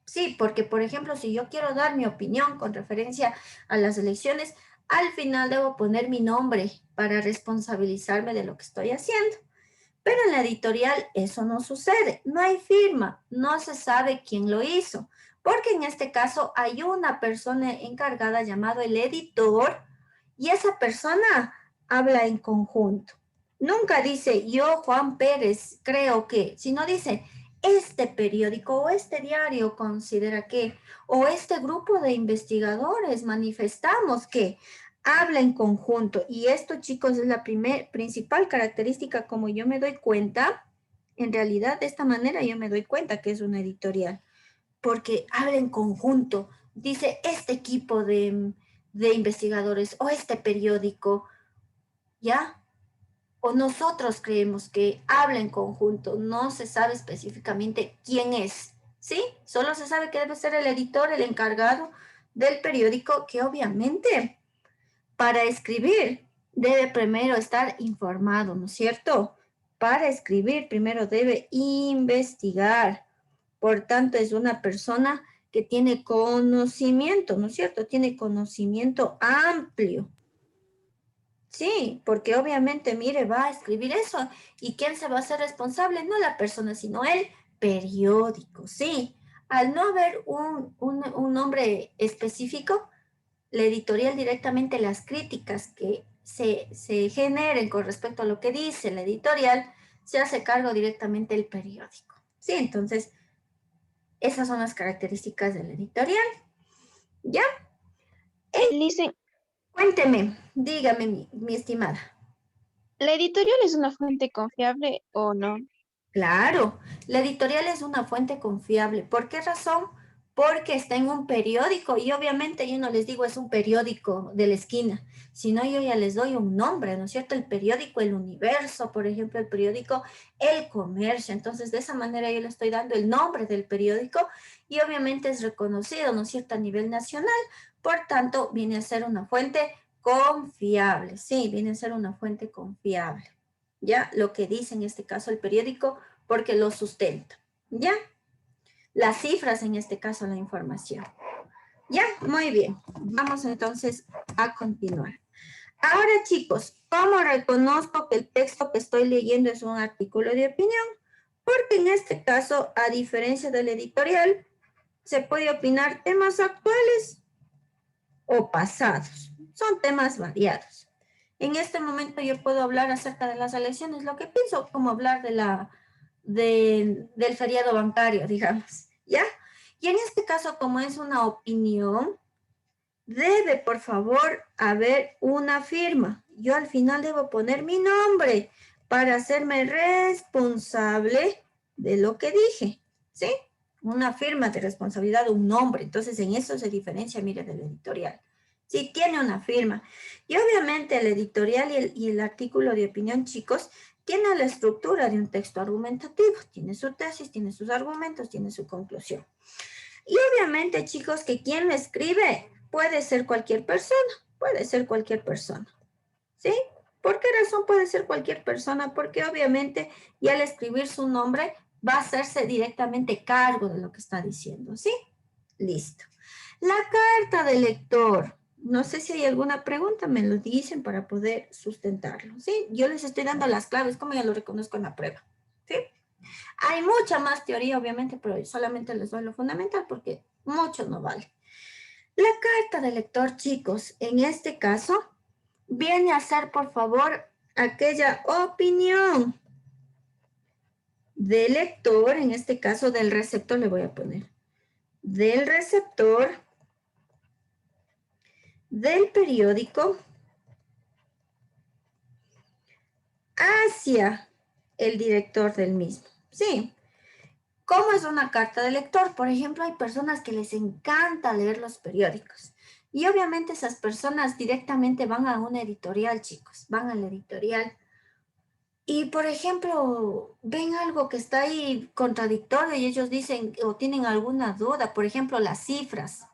Sí, porque por ejemplo, si yo quiero dar mi opinión con referencia a las elecciones, al final debo poner mi nombre para responsabilizarme de lo que estoy haciendo. Pero en la editorial eso no sucede, no hay firma, no se sabe quién lo hizo, porque en este caso hay una persona encargada llamado el editor y esa persona habla en conjunto. Nunca dice yo, Juan Pérez, creo que, sino dice este periódico o este diario considera que, o este grupo de investigadores manifestamos que, habla en conjunto. Y esto, chicos, es la principal característica como yo me doy cuenta. En realidad, de esta manera yo me doy cuenta que es una editorial. Porque habla en conjunto. Dice este equipo de investigadores o este periódico, ¿ya? O nosotros creemos que habla en conjunto. No se sabe específicamente quién es, ¿sí? Solo se sabe que debe ser el editor, el encargado del periódico, que obviamente para escribir debe primero estar informado, ¿no es cierto? Para escribir primero debe investigar. Por tanto, es una persona que tiene conocimiento, ¿no es cierto? Tiene conocimiento amplio. Sí, porque obviamente, mire, va a escribir eso. ¿Y quién se va a hacer responsable? No la persona, sino el periódico, sí. Al no haber un nombre específico, la editorial directamente las críticas que se generen con respecto a lo que dice la editorial, se hace cargo directamente el periódico. Sí, entonces, esas son las características de la editorial. ¿Ya? Licen, Cuénteme, dígame, mi estimada. ¿la editorial es una fuente confiable o no? Claro, la editorial es una fuente confiable. ¿Por qué razón? Porque está en un periódico y obviamente yo no les digo es un periódico de la esquina, sino yo ya les doy un nombre, ¿no es cierto? El periódico El Universo, por ejemplo, el periódico El Comercio. Entonces, de esa manera yo le estoy dando el nombre del periódico y obviamente es reconocido, ¿no es cierto?, a nivel nacional. Por tanto, viene a ser una fuente confiable. Sí, viene a ser una fuente confiable. ¿Ya? Lo que dice en este caso el periódico, porque lo sustenta, ¿ya? Las cifras, en este caso, la información. ¿Ya? Muy bien. Vamos entonces a continuar. Ahora, chicos, ¿cómo reconozco que el texto que estoy leyendo es un artículo de opinión? Porque en este caso, a diferencia del editorial, se puede opinar temas actuales o pasados. Son temas variados. En este momento yo puedo hablar acerca de las elecciones, lo que pienso como hablar del feriado bancario, digamos, ¿ya? Y en este caso, como es una opinión, debe, por favor, haber una firma. Yo al final debo poner mi nombre para hacerme responsable de lo que dije, ¿sí? Una firma de responsabilidad, un nombre. Entonces, en eso se diferencia, mire, del editorial. Sí, tiene una firma. Y obviamente el editorial y el artículo de opinión, chicos, tiene la estructura de un texto argumentativo. Tiene su tesis, tiene sus argumentos, tiene su conclusión. Y obviamente, chicos, que quien lo escribe puede ser cualquier persona. Puede ser cualquier persona. ¿Sí? ¿Por qué razón puede ser cualquier persona? Porque obviamente y al escribir su nombre va a hacerse directamente cargo de lo que está diciendo. ¿Sí? Listo. La carta del lector. No sé si hay alguna pregunta, me lo dicen para poder sustentarlo, ¿sí? Yo les estoy dando las claves, como ya lo reconozco en la prueba, ¿sí? Hay mucha más teoría, obviamente, pero solamente les doy lo fundamental porque mucho no vale. La carta de lector, chicos, en este caso, viene a ser, por favor, aquella opinión del lector, en este caso del receptor, le voy a poner, del receptor del periódico hacia el director del mismo. Sí. ¿Cómo es una carta de lector? Por ejemplo, hay personas que les encanta leer los periódicos. Y obviamente esas personas directamente van a una editorial, chicos. Van a la editorial. Y, por ejemplo, ven algo que está ahí contradictorio y ellos dicen o tienen alguna duda. Por ejemplo, las cifras,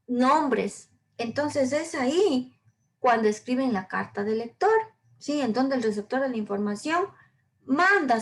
nombres. Entonces es ahí cuando escriben la carta del lector, ¿sí? En donde el receptor de la información manda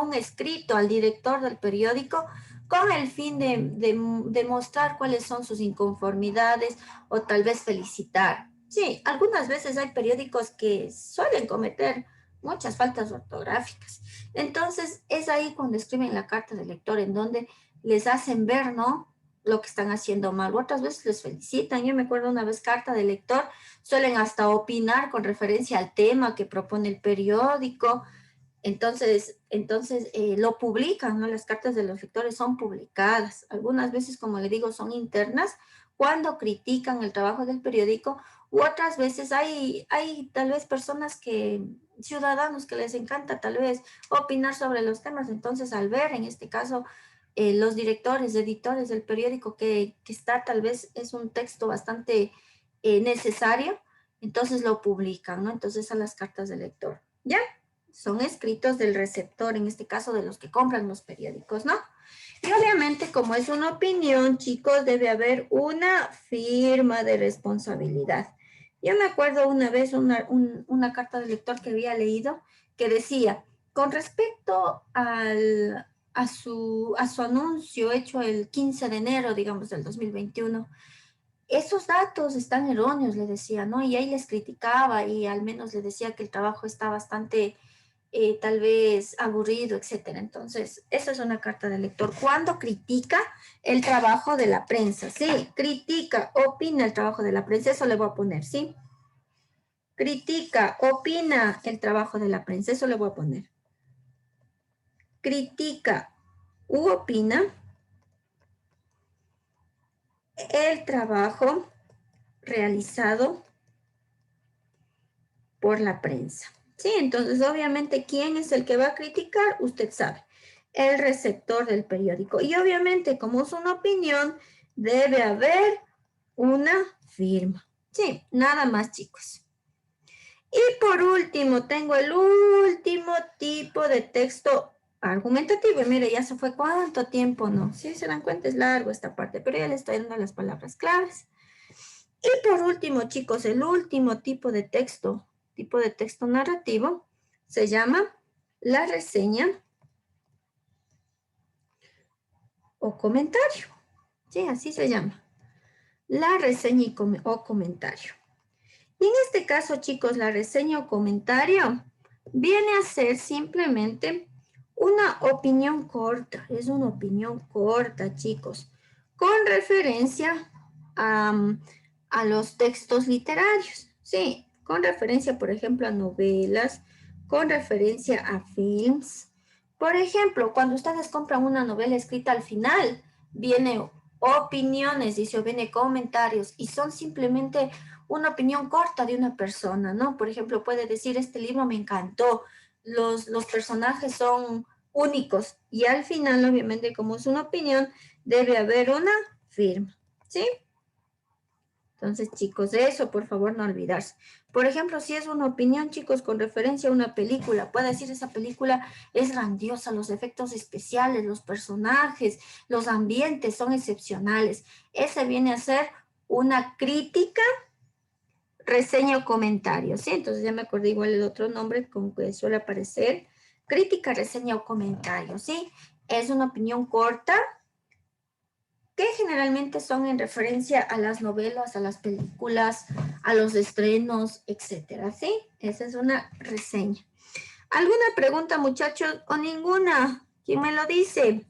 un escrito al director del periódico con el fin de mostrar cuáles son sus inconformidades o tal vez felicitar. Sí, algunas veces hay periódicos que suelen cometer muchas faltas ortográficas. Entonces, es ahí cuando escriben la carta del lector, en donde les hacen ver, ¿no?, lo que están haciendo mal. Otras veces les felicitan. Yo me acuerdo una vez, carta del lector, suelen hasta opinar con referencia al tema que propone el periódico. Entonces lo publican, ¿no? Las cartas de los lectores son publicadas. Algunas veces, como le digo, son internas cuando critican el trabajo del periódico, u otras veces hay tal vez personas ciudadanos que les encanta tal vez opinar sobre los temas. Entonces, al ver en este caso los directores, editores del periódico que está tal vez es un texto bastante necesario, entonces lo publican, ¿no? Entonces a las cartas del lector, ¿ya? Son escritos del receptor, en este caso de los que compran los periódicos, ¿no? Y obviamente, como es una opinión, chicos, debe haber una firma de responsabilidad. Yo me acuerdo una vez una carta del lector que había leído que decía, con respecto a su anuncio hecho el 15 de enero, digamos, del 2021, esos datos están erróneos, le decía, ¿no? Y ahí les criticaba y al menos le decía que el trabajo está bastante tal vez aburrido, etcétera. Entonces, eso es una carta de lector. Cuando critica el trabajo de la prensa, sí, critica, opina el trabajo de la prensa, eso le voy a poner, ¿sí? Critica, opina el trabajo de la prensa, eso le voy a poner. Critica u opina el trabajo realizado por la prensa. Sí, entonces obviamente, ¿quién es el que va a criticar? Usted sabe, el receptor del periódico. Y obviamente, como es una opinión, debe haber una firma. Sí, nada más, chicos. Y por último, tengo el último tipo de texto argumentativo. Y mire, ya se fue cuánto tiempo, ¿no? Si se dan cuenta, es largo esta parte, pero ya le estoy dando las palabras claves. Y por último, chicos, el último tipo de texto narrativo, se llama la reseña o comentario. Sí, así se llama. La reseña o comentario. Y en este caso, chicos, la reseña o comentario viene a ser simplemente una opinión corta. Es una opinión corta, chicos, con referencia a los textos literarios. Sí, con referencia, por ejemplo, a novelas, con referencia a films. Por ejemplo, cuando ustedes compran una novela escrita, al final viene opiniones, dice, o viene comentarios, y son simplemente una opinión corta de una persona, ¿no? Por ejemplo, puede decir, este libro me encantó, los personajes son únicos, y al final, obviamente, como es una opinión, debe haber una firma, ¿sí? Entonces, chicos, de eso, por favor, no olvidarse. Por ejemplo, si es una opinión, chicos, con referencia a una película, puede decir, esa película es grandiosa, los efectos especiales, los personajes, los ambientes son excepcionales. Ese viene a ser una crítica, reseña o comentario, ¿sí? Entonces ya me acordé igual el otro nombre con que suele aparecer, crítica, reseña o comentario, ¿sí? Es una opinión corta, que generalmente son en referencia a las novelas, a las películas, a los estrenos, etcétera, ¿sí? Esa es una reseña. ¿Alguna pregunta, muchachos, o ninguna? ¿Quién me lo dice?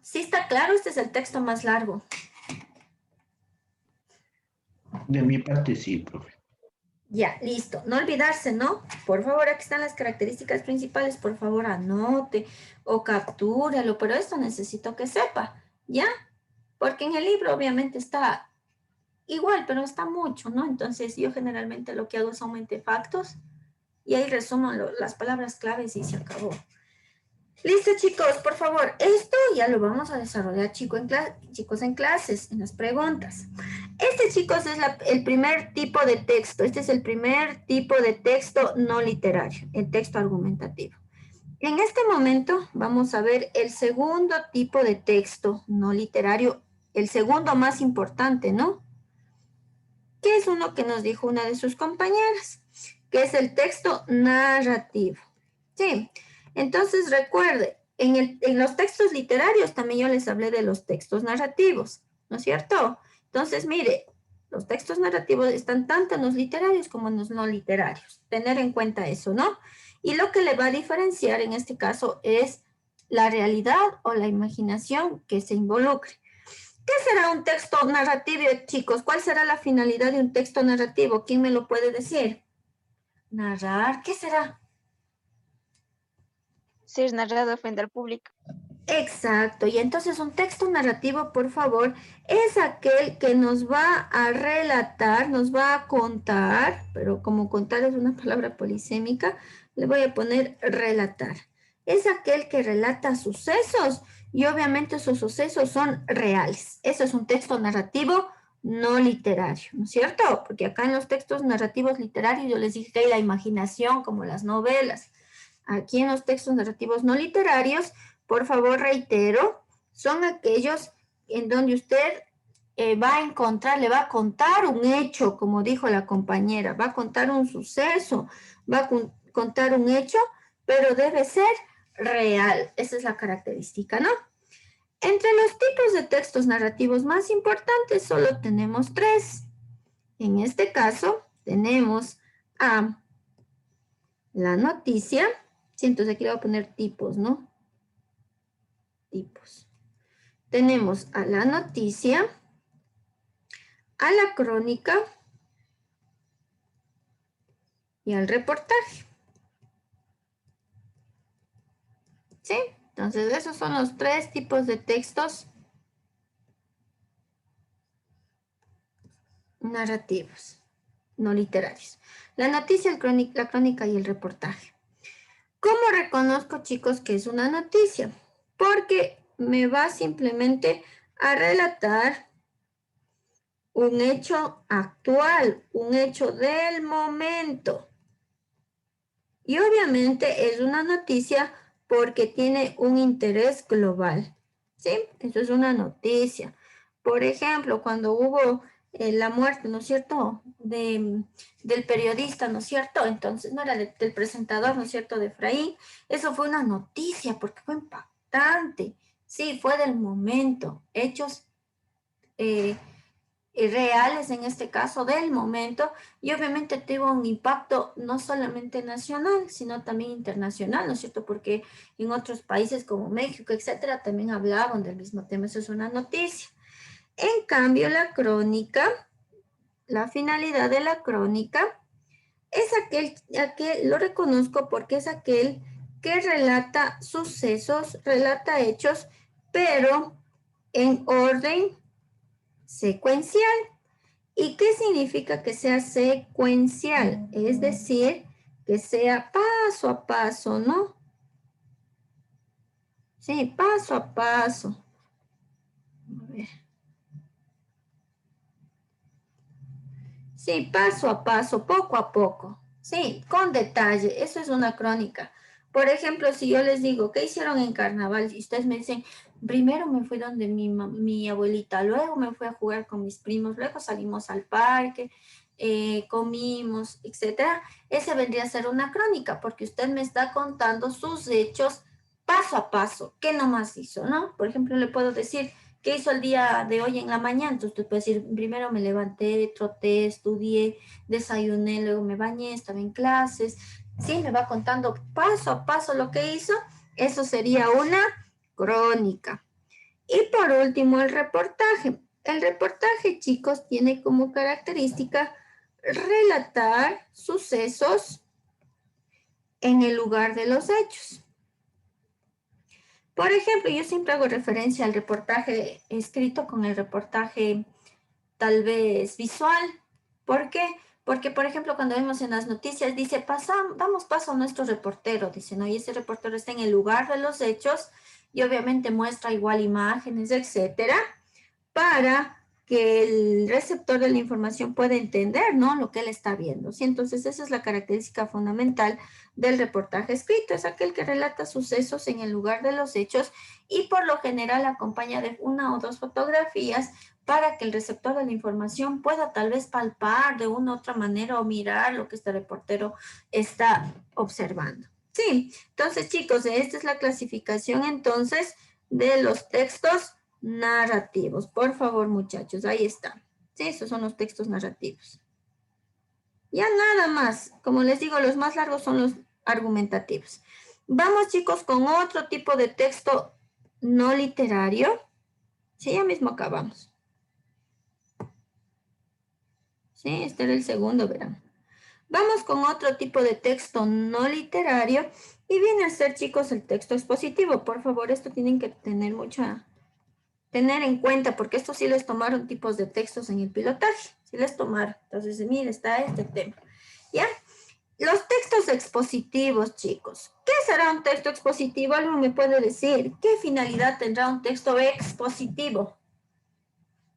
Sí está claro, este es el texto más largo. De mi parte, sí, profe. Ya, listo. No olvidarse, ¿no? Por favor, aquí están las características principales. Por favor, anote o captúralo, pero esto necesito que sepa, ¿ya? Porque en el libro obviamente está igual, pero está mucho, ¿no? Entonces yo generalmente lo que hago es aumentar factos y ahí resumo las palabras claves y se acabó. Listo, chicos, por favor, esto ya lo vamos a desarrollar, chicos en clases, en las preguntas. Este, chicos, es el primer tipo de texto. Este es el primer tipo de texto no literario, el texto argumentativo. En este momento vamos a ver el segundo tipo de texto no literario, el segundo más importante, ¿no? Que es uno que nos dijo una de sus compañeras, que es el texto narrativo. Sí, entonces recuerde, en los textos literarios también yo les hablé de los textos narrativos, ¿no es cierto? Entonces, mire, los textos narrativos están tanto en los literarios como en los no literarios. Tener en cuenta eso, ¿no? Y lo que le va a diferenciar en este caso es la realidad o la imaginación que se involucre. ¿Qué será un texto narrativo, chicos? ¿Cuál será la finalidad de un texto narrativo? ¿Quién me lo puede decir? Narrar, ¿qué será? Ser narrado frente al público. Exacto, y entonces un texto narrativo, por favor, es aquel que nos va a relatar, nos va a contar, pero como contar es una palabra polisémica, le voy a poner relatar. Es aquel que relata sucesos y obviamente esos sucesos son reales. Eso es un texto narrativo no literario, ¿no es cierto? Porque acá en los textos narrativos literarios yo les dije que hay la imaginación como las novelas. Aquí en los textos narrativos no literarios, por favor, reitero, son aquellos en donde usted va a encontrar, le va a contar un hecho, como dijo la compañera, va a contar un suceso, va a contar un hecho, pero debe ser real. Esa es la característica, ¿no? Entre los tipos de textos narrativos más importantes solo tenemos 3. En este caso, tenemos a la noticia. Sí, entonces aquí le voy a poner tipos, ¿no? Tipos. Tenemos a la noticia, a la crónica y al reportaje. ¿Sí? Entonces, esos son los 3 tipos de textos narrativos, no literarios. La noticia, la crónica y el reportaje. ¿Cómo reconozco, chicos, que es una noticia? Porque me va simplemente a relatar un hecho actual, un hecho del momento. Y obviamente es una noticia porque tiene un interés global, ¿sí? Eso es una noticia. Por ejemplo, cuando hubo la muerte, ¿no es cierto?, del periodista, ¿no es cierto? Entonces, no era del presentador, ¿no es cierto?, de Efraín. Eso fue una noticia porque fue impactante. Sí, fue del momento. Hechos reales, en este caso del momento, y obviamente tuvo un impacto no solamente nacional, sino también internacional, ¿no es cierto? Porque en otros países como México, etcétera, también hablaban del mismo tema. Eso es una noticia. En cambio, la crónica, la finalidad de la crónica es aquel lo reconozco porque es aquel que relata sucesos, relata hechos, pero en orden secuencial. ¿Y qué significa que sea secuencial? Es decir, que sea paso a paso, ¿no? Sí, paso a paso. A ver. Sí, paso a paso, poco a poco. Sí, con detalle. Eso es una crónica. Por ejemplo, si yo les digo, ¿qué hicieron en carnaval? Y ustedes me dicen, primero me fui donde mi abuelita, luego me fui a jugar con mis primos, luego salimos al parque, comimos, etcétera. Ese vendría a ser una crónica, porque usted me está contando sus hechos paso a paso, qué nomás hizo, ¿no? Por ejemplo, le puedo decir, ¿qué hizo el día de hoy en la mañana? Entonces usted puede decir, primero me levanté, troté, estudié, desayuné, luego me bañé, estaba en clases. Sí, me va contando paso a paso lo que hizo. Eso sería una crónica. Y por último, el reportaje. El reportaje, chicos, tiene como característica relatar sucesos en el lugar de los hechos. Por ejemplo, yo siempre hago referencia al reportaje escrito con el reportaje tal vez visual. ¿Por qué? Porque, por ejemplo, cuando vemos en las noticias, dice, damos paso a nuestro reportero, dice, ¿no? Y ese reportero está en el lugar de los hechos y obviamente muestra igual imágenes, etcétera, para que el receptor de la información pueda entender, ¿no? Lo que él está viendo. ¿Sí? Entonces, esa es la característica fundamental del reportaje escrito. Es aquel que relata sucesos en el lugar de los hechos y por lo general acompaña de una o dos fotografías para que el receptor de la información pueda tal vez palpar de una u otra manera o mirar lo que este reportero está observando. Sí, entonces chicos, esta es la clasificación entonces de los textos narrativos. Por favor, muchachos, ahí está. Sí, esos son los textos narrativos. Ya nada más. Como les digo, los más largos son los argumentativos. Vamos, chicos, con otro tipo de texto no literario. Sí, ya mismo acabamos. Sí, este era el segundo, verán. Vamos con otro tipo de texto no literario y viene a ser, chicos, el texto expositivo. Por favor, esto tienen que tener en cuenta, porque esto sí les tomaron tipos de textos en el pilotaje. Sí les tomaron. Entonces, mire, está este tema. ¿Ya? Los textos expositivos, chicos. ¿Qué será un texto expositivo? ¿Alguien me puede decir? ¿Qué finalidad tendrá un texto expositivo?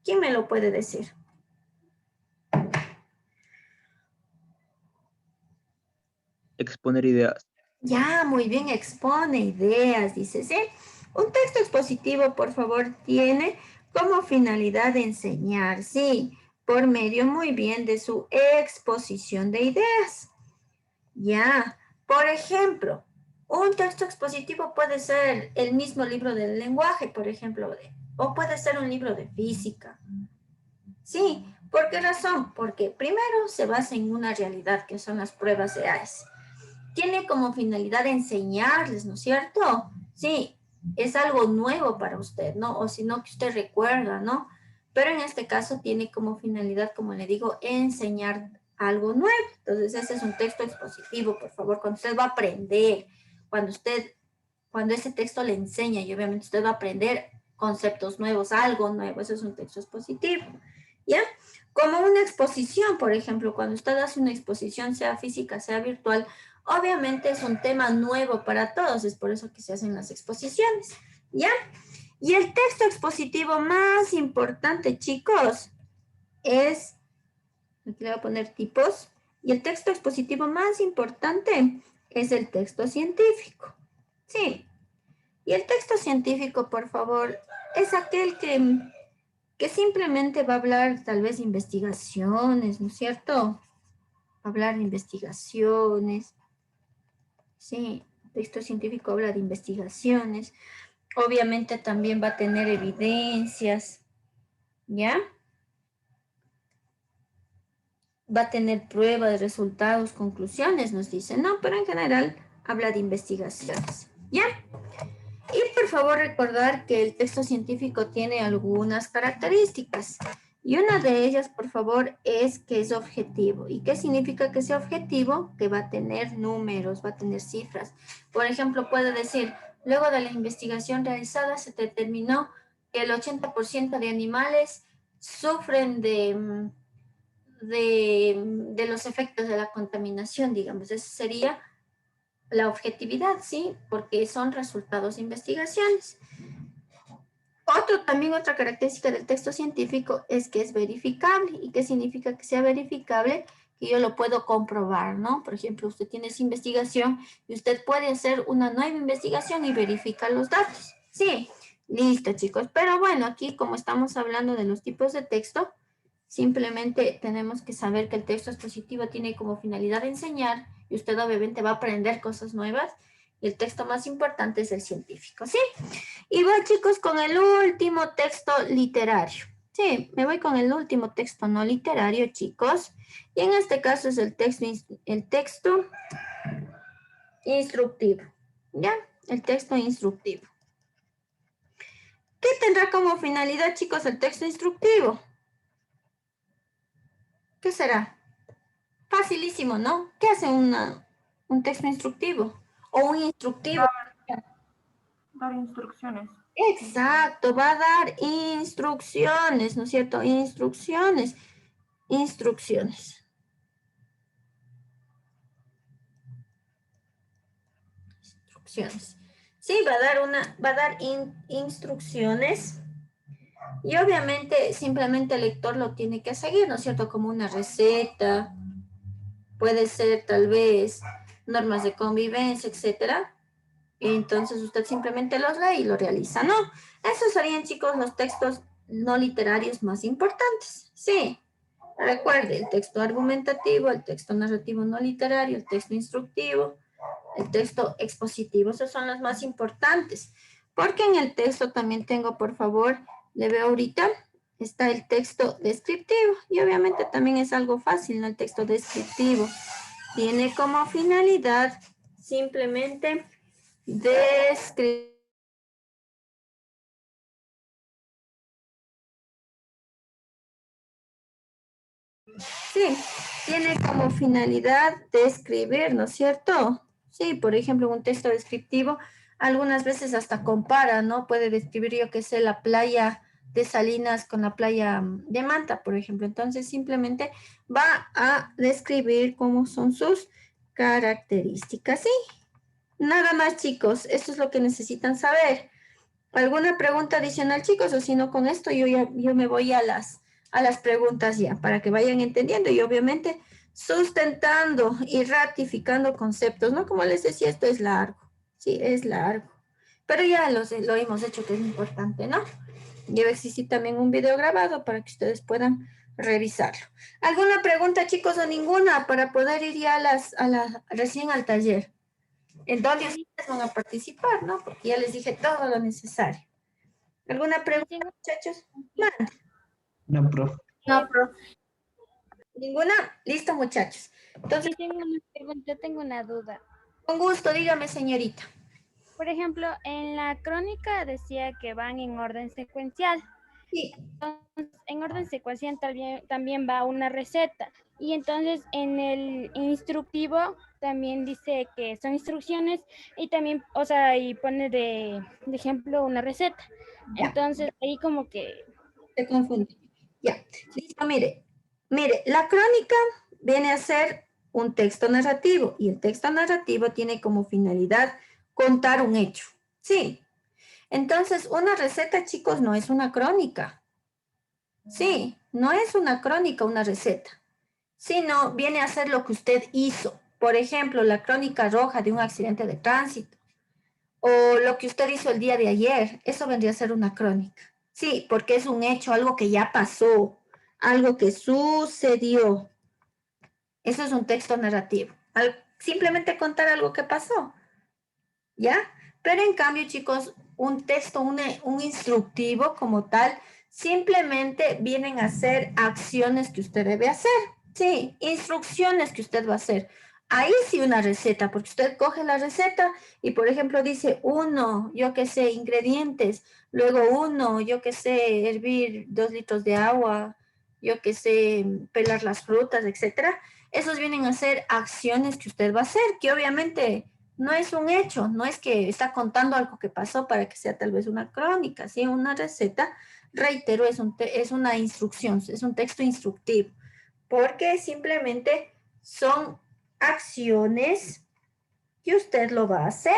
¿Quién me lo puede decir? Exponer ideas. Ya, muy bien, expone ideas, dice, ¿sí? Un texto expositivo, por favor, tiene como finalidad enseñar, sí, por medio muy bien de su exposición de ideas. Ya, por ejemplo, un texto expositivo puede ser el mismo libro del lenguaje, por ejemplo, o puede ser un libro de física. Sí, ¿por qué razón? Porque primero se basa en una realidad, que son las pruebas de AIS. Tiene como finalidad enseñarles, ¿no es cierto? Sí, es algo nuevo para usted, ¿no? O si no, que usted recuerda, ¿no? Pero en este caso tiene como finalidad, como le digo, enseñar algo nuevo. Entonces, ese es un texto expositivo, por favor, cuando usted va a aprender, cuando ese texto le enseña y obviamente usted va a aprender conceptos nuevos, algo nuevo, eso es un texto expositivo, ¿ya? Como una exposición, por ejemplo, cuando usted hace una exposición, sea física, sea virtual, obviamente es un tema nuevo para todos, es por eso que se hacen las exposiciones, ¿ya? Y el texto expositivo más importante, chicos, es, aquí le voy a poner tipos, y el texto expositivo más importante es el texto científico, sí. Y el texto científico, por favor, es aquel que simplemente va a hablar tal vez de investigaciones, ¿no es cierto? Hablar de investigaciones. Sí, el texto científico habla de investigaciones. Obviamente también va a tener evidencias, ¿ya? Va a tener pruebas, resultados, conclusiones, nos dice, no, pero en general habla de investigaciones, ¿ya? Y por favor recordar que el texto científico tiene algunas características. Y una de ellas, por favor, es que es objetivo. ¿Y qué significa que sea objetivo? Que va a tener números, va a tener cifras. Por ejemplo, puede decir, luego de la investigación realizada se determinó que el 80% de animales sufren de los efectos de la contaminación, digamos. Eso sería la objetividad, ¿sí? Porque son resultados de investigaciones. Otra característica del texto científico es que es verificable. ¿Y qué significa que sea verificable? Que yo lo puedo comprobar, ¿no? Por ejemplo, usted tiene esa investigación y usted puede hacer una nueva investigación y verificar los datos. Sí, listo, chicos. Pero bueno, aquí como estamos hablando de los tipos de texto, simplemente tenemos que saber que el texto expositivo tiene como finalidad enseñar y usted obviamente va a aprender cosas nuevas. Y el texto más importante es el científico, ¿sí? Y voy, chicos, con el último texto literario. Sí, me voy con el último texto no literario, chicos. Y en este caso es el texto instructivo. ¿Ya? El texto instructivo. ¿Qué tendrá como finalidad, chicos, el texto instructivo? ¿Qué será? Facilísimo, ¿no? ¿Qué hace un texto instructivo? O un instructivo. Dar instrucciones. Exacto, va a dar instrucciones, ¿no es cierto? Instrucciones. Instrucciones. Instrucciones. Sí, va a dar instrucciones. Y obviamente simplemente el lector lo tiene que seguir, ¿no es cierto? Como una receta, puede ser tal vez normas de convivencia, etcétera. Entonces usted simplemente los lee y lo realiza, ¿no? Esos serían, chicos, los textos no literarios más importantes. Sí, recuerde, el texto argumentativo, el texto narrativo no literario, el texto instructivo, el texto expositivo, esos son los más importantes. Porque en el texto también tengo, por favor, le veo ahorita, está el texto descriptivo y obviamente también es algo fácil, ¿no? El texto descriptivo tiene como finalidad simplemente describir. Sí, tiene como finalidad describir, ¿no es cierto? Sí, por ejemplo, un texto descriptivo algunas veces hasta compara, ¿no? Puede describir, yo qué sé, la playa de Salinas con la playa de Manta, por ejemplo. Entonces, simplemente va a describir cómo son sus características, ¿sí? Nada más, chicos, esto es lo que necesitan saber. ¿Alguna pregunta adicional, chicos? O si no, con esto yo me voy a las preguntas ya, para que vayan entendiendo y obviamente sustentando y ratificando conceptos, ¿no? Como les decía, esto es largo, sí, es largo, pero ya lo hemos hecho, que es importante, ¿no? Debe existir también un video grabado para que ustedes puedan revisarlo. ¿Alguna pregunta, chicos, o ninguna para poder ir ya recién al taller? En donde ustedes van a participar, ¿no? Porque ya les dije todo lo necesario. ¿Alguna pregunta, muchachos? No, profe. No, profe. ¿Ninguna? Listo, muchachos. Entonces, Sí, tengo una pregunta, tengo una duda. con gusto, dígame, señorita. Por ejemplo, en la crónica decía que van en orden secuencial. Sí, Entonces, en orden secuencial también va una receta. Y entonces en el instructivo también dice que son instrucciones y también, o sea, y pone de ejemplo una receta. ya, Entonces ahí como que, se confunde. Ya, listo, mire, la crónica viene a ser un texto narrativo y el texto narrativo tiene como finalidad contar un hecho. Sí, entonces una receta, chicos, no es una crónica. Sí, no es una crónica, una receta, sino viene a ser lo que usted hizo. Por ejemplo, la crónica roja de un accidente de tránsito o lo que usted hizo el día de ayer, eso vendría a ser una crónica. Sí, porque es un hecho, algo que ya pasó, algo que sucedió. Eso es un texto narrativo. Simplemente contar algo que pasó, ¿ya? Pero en cambio, chicos, un texto, un instructivo como tal, simplemente vienen a ser acciones que usted debe hacer. Sí, instrucciones que usted va a hacer. Ahí sí una receta, porque usted coge la receta y, por ejemplo, dice uno, yo qué sé, ingredientes, luego uno, yo qué sé, hervir 2 litros de agua, yo qué sé, pelar las frutas, etcétera. Esos vienen a ser acciones que usted va a hacer, que obviamente no es un hecho, no es que está contando algo que pasó para que sea tal vez una crónica, ¿sí? Una receta, reitero, es una instrucción, es un texto instructivo, porque simplemente son acciones que usted lo va a hacer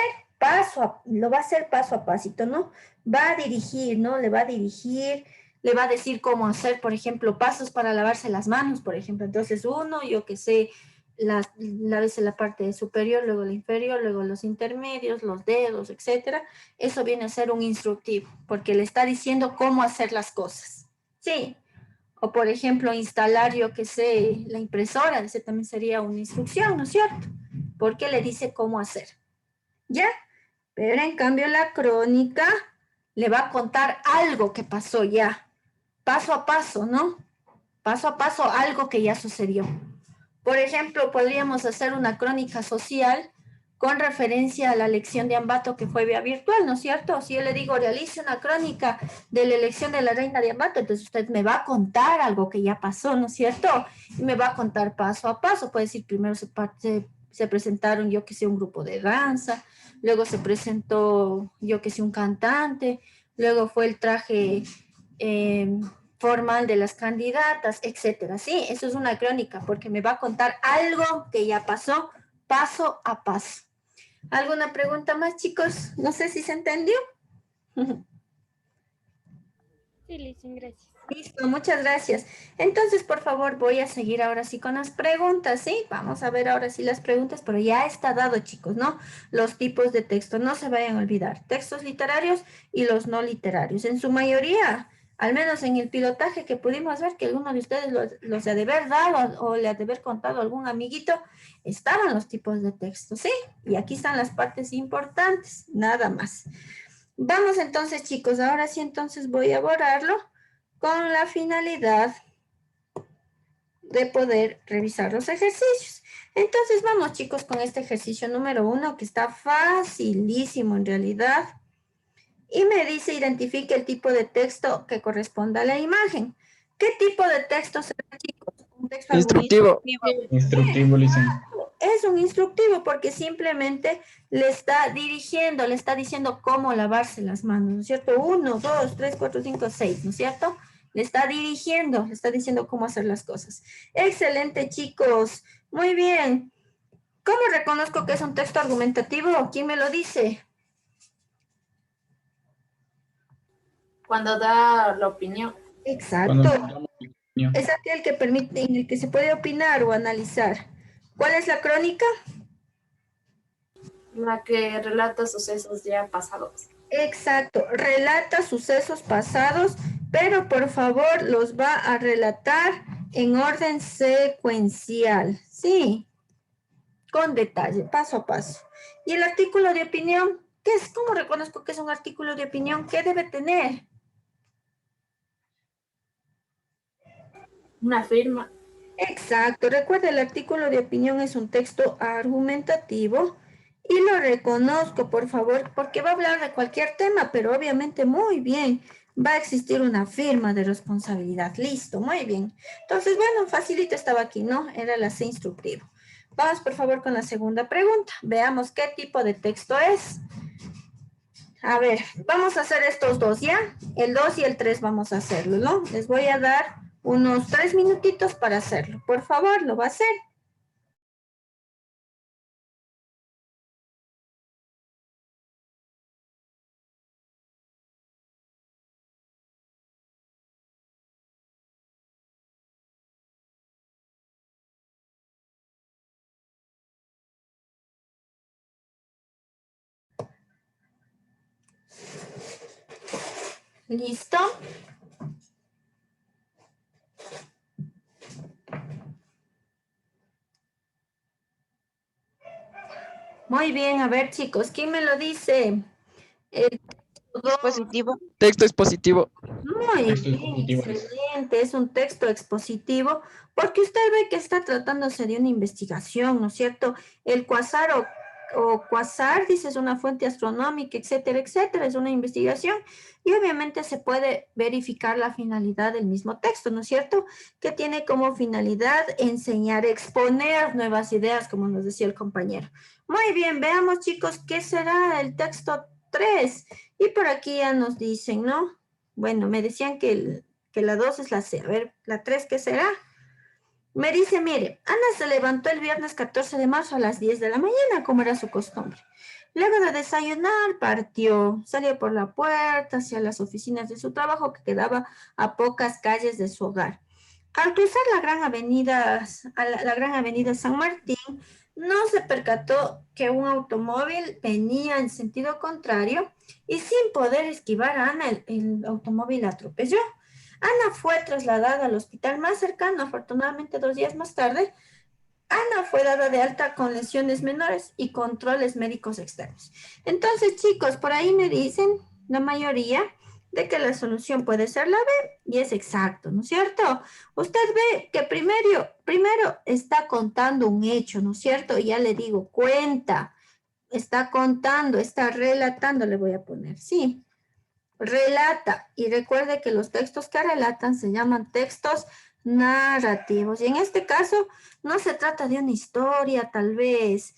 lo va a hacer paso a pasito, ¿no? Va a dirigir, ¿no? Le va a dirigir, le va a decir cómo hacer, por ejemplo, pasos para lavarse las manos, por ejemplo. Entonces, uno, yo que sé, lávese la parte superior, luego la inferior, luego los intermedios, los dedos, etcétera. Eso viene a ser un instructivo, porque le está diciendo cómo hacer las cosas. Sí. O, por ejemplo, instalar, yo que sé, la impresora, ese también sería una instrucción, ¿no es cierto? Porque le dice cómo hacer. ¿Ya? Pero en cambio la crónica le va a contar algo que pasó ya. Paso a paso, ¿no? Paso a paso algo que ya sucedió. Por ejemplo, podríamos hacer una crónica social con referencia a la elección de Ambato que fue vía virtual, ¿no es cierto? Si yo le digo, realice una crónica de la elección de la reina de Ambato, entonces usted me va a contar algo que ya pasó, ¿no es cierto? Y me va a contar paso a paso. Puede decir, primero se presentaron, yo que sé, un grupo de danza, luego se presentó, yo que sé, un cantante, luego fue el traje formal de las candidatas, etcétera. Sí, eso es una crónica porque me va a contar algo que ya pasó paso a paso. ¿Alguna pregunta más, chicos? No sé si se entendió. Sí, Lizzy, gracias. Listo, muchas gracias. Entonces, por favor, voy a seguir ahora sí con las preguntas, ¿sí? Vamos a ver ahora sí las preguntas, pero ya está dado, chicos, ¿no? Los tipos de texto, no se vayan a olvidar. Textos literarios y los no literarios. En su mayoría, al menos en el pilotaje que pudimos ver, que alguno de ustedes los ha de haber dado o le ha de haber contado a algún amiguito, estaban los tipos de texto, ¿sí? Y aquí están las partes importantes, nada más. Vamos entonces, chicos, ahora sí entonces voy a borrarlo con la finalidad de poder revisar los ejercicios. Entonces vamos, chicos, con este ejercicio número 1 que está facilísimo en realidad. Y me dice, identifique el tipo de texto que corresponda a la imagen. ¿Qué tipo de texto será, chicos? Un texto Instructivo. Instructivo, Licen. es un instructivo porque simplemente le está dirigiendo, le está diciendo cómo lavarse las manos, ¿no es cierto? 1, 2, 3, 4, 5, 6, ¿no es cierto? Le está dirigiendo, le está diciendo cómo hacer las cosas. Excelente, chicos. Muy bien. ¿Cómo reconozco que es un texto argumentativo? ¿Quién me lo dice? Cuando da la opinión. Exacto. Cuando damos opinión. Es aquel que permite, en el que se puede opinar o analizar. ¿Cuál es la crónica? La que relata sucesos ya pasados. Exacto, relata sucesos pasados, pero por favor los va a relatar en orden secuencial, sí, con detalle, paso a paso. Y el artículo de opinión, ¿qué es? ¿Cómo reconozco que es un artículo de opinión? ¿Qué debe tener? Una firma. Exacto, recuerda, el artículo de opinión es un texto argumentativo y lo reconozco, por favor, porque va a hablar de cualquier tema, pero obviamente muy bien, va a existir una firma de responsabilidad. Listo, muy bien. Entonces, bueno, facilito estaba aquí, ¿no? Era la C instructivo. Vamos, por favor, con la segunda pregunta. Veamos qué tipo de texto es. A ver, vamos a hacer estos dos, ¿ya? El 2 y el 3 vamos a hacerlo, ¿no? Les voy a dar unos 3 minutitos para hacerlo. Por favor, lo va a hacer. ¿Listo? Muy bien, a ver, chicos, ¿quién me lo dice? El Dispositivo. Texto expositivo. Muy Texto bien, expositivo. excelente, es un texto expositivo, porque usted ve que está tratándose de una investigación, ¿no es cierto? El cuasar o cuasar, dice, es una fuente astronómica, etcétera, etcétera, es una investigación, y obviamente se puede verificar la finalidad del mismo texto, ¿no es cierto? Que tiene como finalidad enseñar, exponer nuevas ideas, como nos decía el compañero. Muy bien, veamos, chicos, ¿qué será el texto 3? Y por aquí ya nos dicen, ¿no? Bueno, me decían que la 2 es la C. A ver, la 3, ¿qué será? Me dice, mire, Ana se levantó el viernes 14 de marzo a las 10 de la mañana, como era su costumbre. Luego de desayunar, partió, salió por la puerta hacia las oficinas de su trabajo, que quedaba a pocas calles de su hogar. Al cruzar la gran avenida San Martín, no se percató que un automóvil venía en sentido contrario y sin poder esquivar a Ana, el automóvil la atropelló. Ana fue trasladada al hospital más cercano, afortunadamente 2 días más tarde, Ana fue dada de alta con lesiones menores y controles médicos externos. Entonces, chicos, por ahí me dicen la mayoría de que la solución puede ser la B, y es exacto, ¿no es cierto? Usted ve que primero está contando un hecho, ¿no es cierto? Y ya le digo, cuenta, está contando, está relatando, le voy a poner, sí. Relata, y recuerde que los textos que relatan se llaman textos narrativos. Y en este caso no se trata de una historia tal vez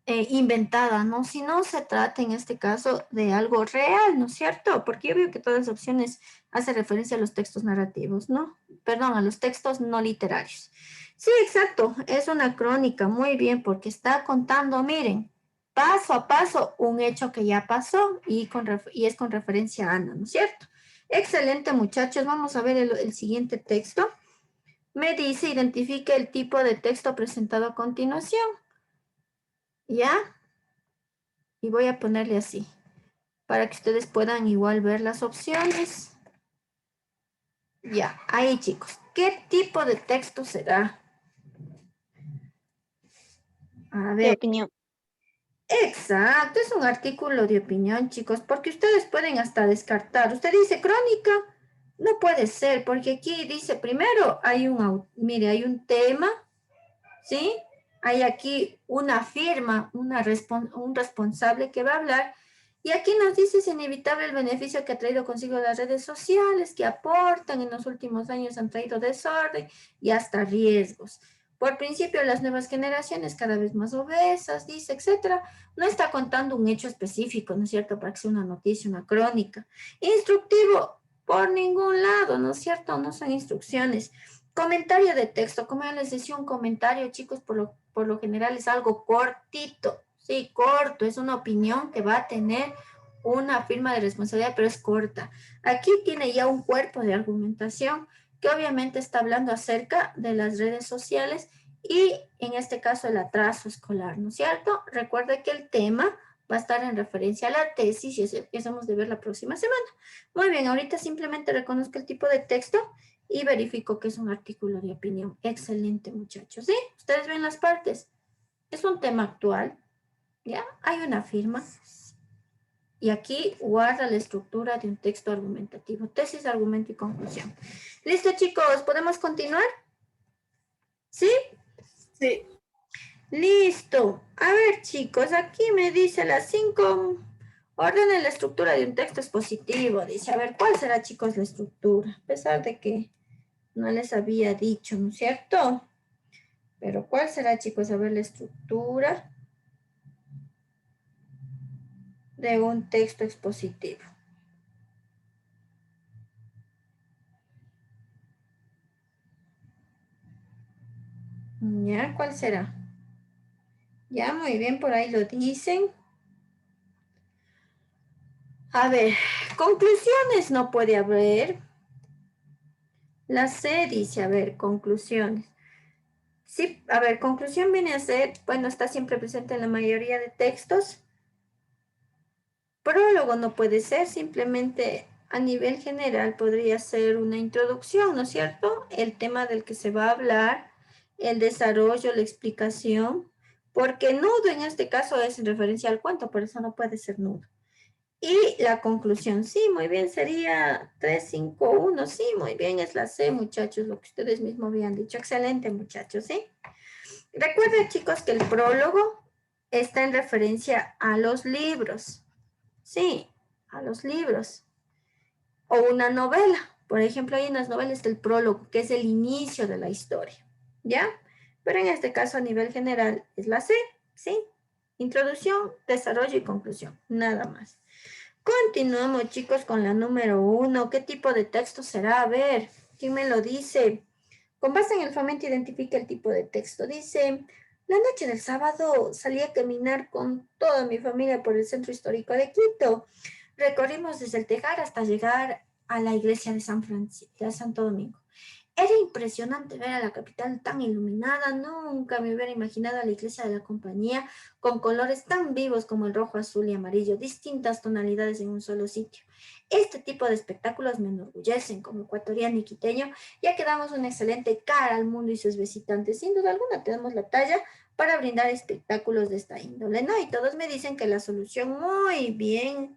inventada, ¿no? Sino se trata en este caso de algo real, ¿no es cierto? Porque yo veo que todas las opciones hacen referencia a los textos narrativos, ¿no? Perdón, a los textos no literarios. Sí, exacto, es una crónica, muy bien, porque está contando, miren, paso a paso un hecho que ya pasó y es con referencia a Ana, ¿no es cierto? Excelente, muchachos. Vamos a ver el siguiente texto. Me dice, identifique el tipo de texto presentado a continuación. ¿Ya? Y voy a ponerle así, para que ustedes puedan igual ver las opciones. Ya, ahí chicos. ¿Qué tipo de texto será? A De ver. opinión. Exacto, es un artículo de opinión, chicos, porque ustedes pueden hasta descartar. Usted dice crónica, no puede ser, porque aquí dice primero mire, hay un tema, ¿sí? Hay aquí una firma, un responsable que va a hablar, y aquí nos dice es inevitable el beneficio que ha traído consigo las redes sociales, que aportan en los últimos años, han traído desorden y hasta riesgos. Por principio, las nuevas generaciones cada vez más obesas, dice, etcétera. No está contando un hecho específico, ¿no es cierto? Para que sea una noticia, una crónica. Instructivo, por ningún lado, ¿no es cierto? No son instrucciones. Comentario de texto, como ya les decía, un comentario, chicos, por lo general es algo cortito, sí, corto, es una opinión que va a tener una firma de responsabilidad, pero es corta. Aquí tiene ya un cuerpo de argumentación que obviamente está hablando acerca de las redes sociales y en este caso el atraso escolar, ¿no es cierto? Recuerda que el tema va a estar en referencia a la tesis y eso hemos de ver la próxima semana. Muy bien, ahorita simplemente reconozco el tipo de texto y verifico que es un artículo de opinión. Excelente, muchachos. ¿Sí? Ustedes ven las partes. Es un tema actual. ¿Ya? Hay una firma. Y aquí guarda la estructura de un texto argumentativo. Tesis, argumento y conclusión. ¿Listo, chicos? ¿Podemos continuar? ¿Sí? Sí. Listo. A ver, chicos, aquí me dice las 5. Ordenen la estructura de un texto expositivo. Dice, a ver, ¿cuál será, chicos, la estructura? A pesar de que no les había dicho, ¿no es cierto? Pero ¿cuál será, chicos? A ver, la estructura de un texto expositivo. ¿Ya? ¿Cuál será? Ya, muy bien, por ahí lo dicen. A ver, conclusiones no puede haber. La C dice, a ver, conclusiones. Sí, a ver, conclusión viene a ser, bueno, está siempre presente en la mayoría de textos. Prólogo no puede ser, simplemente a nivel general podría ser una introducción, ¿no es cierto? El tema del que se va a hablar, el desarrollo, la explicación, porque nudo en este caso es en referencia al cuento, por eso no puede ser nudo. Y la conclusión, sí, muy bien, sería 351, sí, muy bien, es la C, muchachos, lo que ustedes mismos habían dicho. Excelente, muchachos, ¿sí? Recuerden, chicos, que el prólogo está en referencia a los libros. Sí, a los libros. O una novela. Por ejemplo, hay unas novelas del prólogo, que es el inicio de la historia. ¿Ya? Pero en este caso, a nivel general, es la C. ¿Sí? Introducción, desarrollo y conclusión. Nada más. Continuamos, chicos, con la número 1. ¿Qué tipo de texto será? A ver, ¿quién me lo dice? Con base en el fomento, identifica el tipo de texto. Dice, la noche del sábado salí a caminar con toda mi familia por el centro histórico de Quito. Recorrimos desde el Tejar hasta llegar a la iglesia de Santo Domingo. Era impresionante ver a la capital tan iluminada. Nunca me hubiera imaginado a la iglesia de la compañía con colores tan vivos como el rojo, azul y amarillo, distintas tonalidades en un solo sitio. Este tipo de espectáculos me enorgullecen como ecuatoriano y quiteño, ya que damos una excelente cara al mundo y sus visitantes. Sin duda alguna tenemos la talla para brindar espectáculos de esta índole, ¿no? Y todos me dicen que la solución muy bien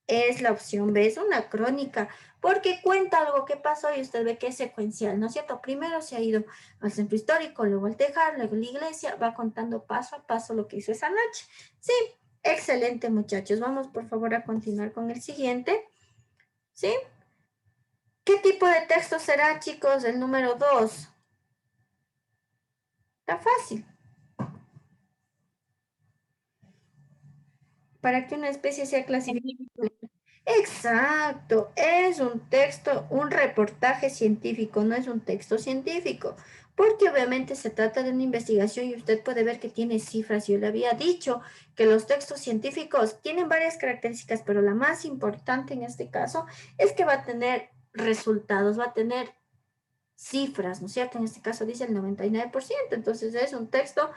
es la opción B, es una crónica, porque cuenta algo que pasó y usted ve que es secuencial, ¿no es cierto? Primero se ha ido al centro histórico, luego al tejar, luego a la iglesia, va contando paso a paso lo que hizo esa noche. Sí, excelente, muchachos. Vamos, por favor, a continuar con el siguiente. ¿Sí? ¿Qué tipo de texto será, chicos? El número 2. Está fácil. Para que una especie sea clasificada. Exacto, es un texto, un reportaje científico, no es un texto científico, porque obviamente se trata de una investigación y usted puede ver que tiene cifras. Yo le había dicho que los textos científicos tienen varias características, pero la más importante en este caso es que va a tener resultados, va a tener cifras, ¿no es cierto? En este caso dice el 99%, entonces es un texto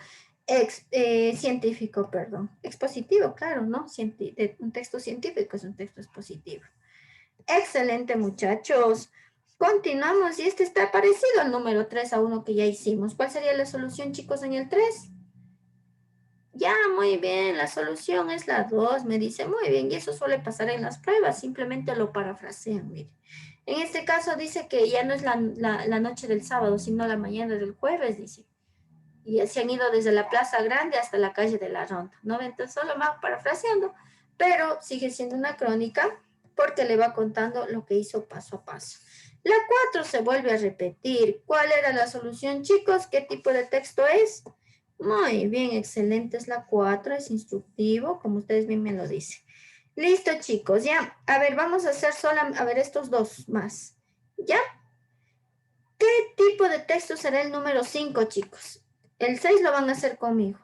científico, perdón, expositivo, claro, ¿no? Un texto científico es un texto expositivo. Excelente, muchachos. Continuamos y este está parecido al número 3 a uno que ya hicimos. ¿Cuál sería la solución, chicos, en el 3? Ya, muy bien, la solución es la 2, me dice, muy bien, y eso suele pasar en las pruebas, simplemente lo parafrasean, mire. En este caso dice que ya no es la noche del sábado, sino la mañana del jueves, dice. Y se han ido desde la Plaza Grande hasta la calle de la Ronda, ¿no? Entonces solo va parafraseando, pero sigue siendo una crónica porque le va contando lo que hizo paso a paso. La 4 se vuelve a repetir. ¿Cuál era la solución, chicos? ¿Qué tipo de texto es? Muy bien, excelente, es la 4, es instructivo, como ustedes bien me lo dicen. Listo, chicos, ya. A ver, vamos a hacer a ver estos dos más. ¿Ya? ¿Qué tipo de texto será el número 5, chicos? El 6 lo van a hacer conmigo.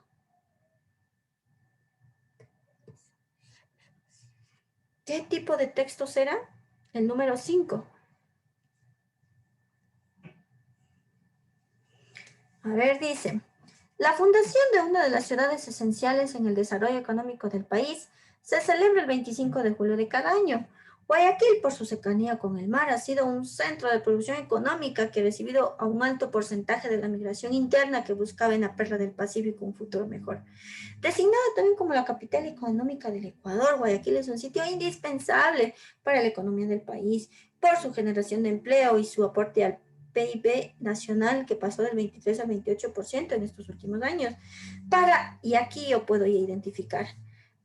¿Qué tipo de texto será? El número 5. A ver, dice, la fundación de una de las ciudades esenciales en el desarrollo económico del país se celebra el 25 de julio de cada año. Guayaquil, por su cercanía con el mar, ha sido un centro de producción económica que ha recibido a un alto porcentaje de la migración interna que buscaba en la perla del Pacífico un futuro mejor. Designada también como la capital económica del Ecuador, Guayaquil es un sitio indispensable para la economía del país por su generación de empleo y su aporte al PIB nacional que pasó del 23 al 28% en estos últimos años. Y aquí yo puedo identificar.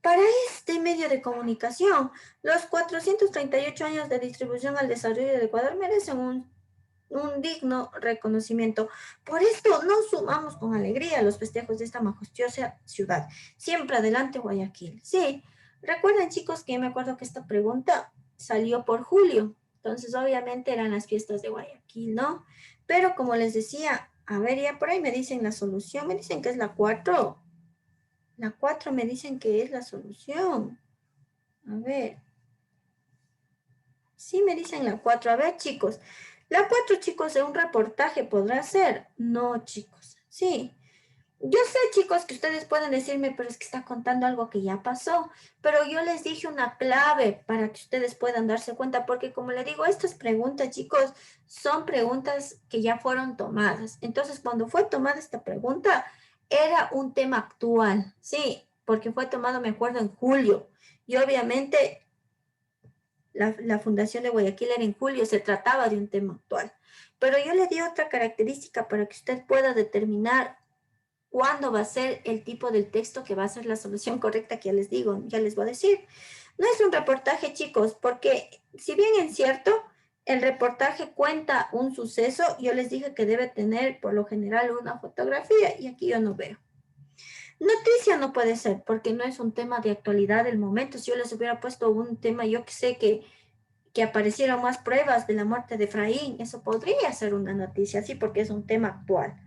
Para este medio de comunicación, los 438 años de distribución al desarrollo del Ecuador merecen un digno reconocimiento. Por esto nos sumamos con alegría a los festejos de esta majestuosa ciudad. Siempre adelante, Guayaquil. Sí, recuerden, chicos, que me acuerdo que esta pregunta salió por julio. Entonces, obviamente eran las fiestas de Guayaquil, ¿no? Pero como les decía, a ver, ya por ahí me dicen la solución. Me dicen que es la 4. La 4 me dicen que es la solución. A ver. Sí, me dicen la 4. A ver, chicos. La 4, chicos, de un reportaje podrá ser. No, chicos. Sí. Yo sé, chicos, que ustedes pueden decirme, pero es que está contando algo que ya pasó. Pero yo les dije una clave para que ustedes puedan darse cuenta, porque como le digo, estas preguntas, chicos, son preguntas que ya fueron tomadas. Entonces, cuando fue tomada esta pregunta, era un tema actual, sí, porque fue tomado, me acuerdo, en julio. Y obviamente la fundación de Guayaquil era en julio, se trataba de un tema actual. Pero yo le di otra característica para que usted pueda determinar cuándo va a ser el tipo del texto que va a ser la solución correcta, que ya les digo, ya les voy a decir. No es un reportaje, chicos, porque si bien es cierto, el reportaje cuenta un suceso, yo les dije que debe tener por lo general una fotografía y aquí yo no veo. Noticia no puede ser porque no es un tema de actualidad del momento. Si yo les hubiera puesto un tema, yo que sé que aparecieron más pruebas de la muerte de Efraín, eso podría ser una noticia, sí, porque es un tema actual.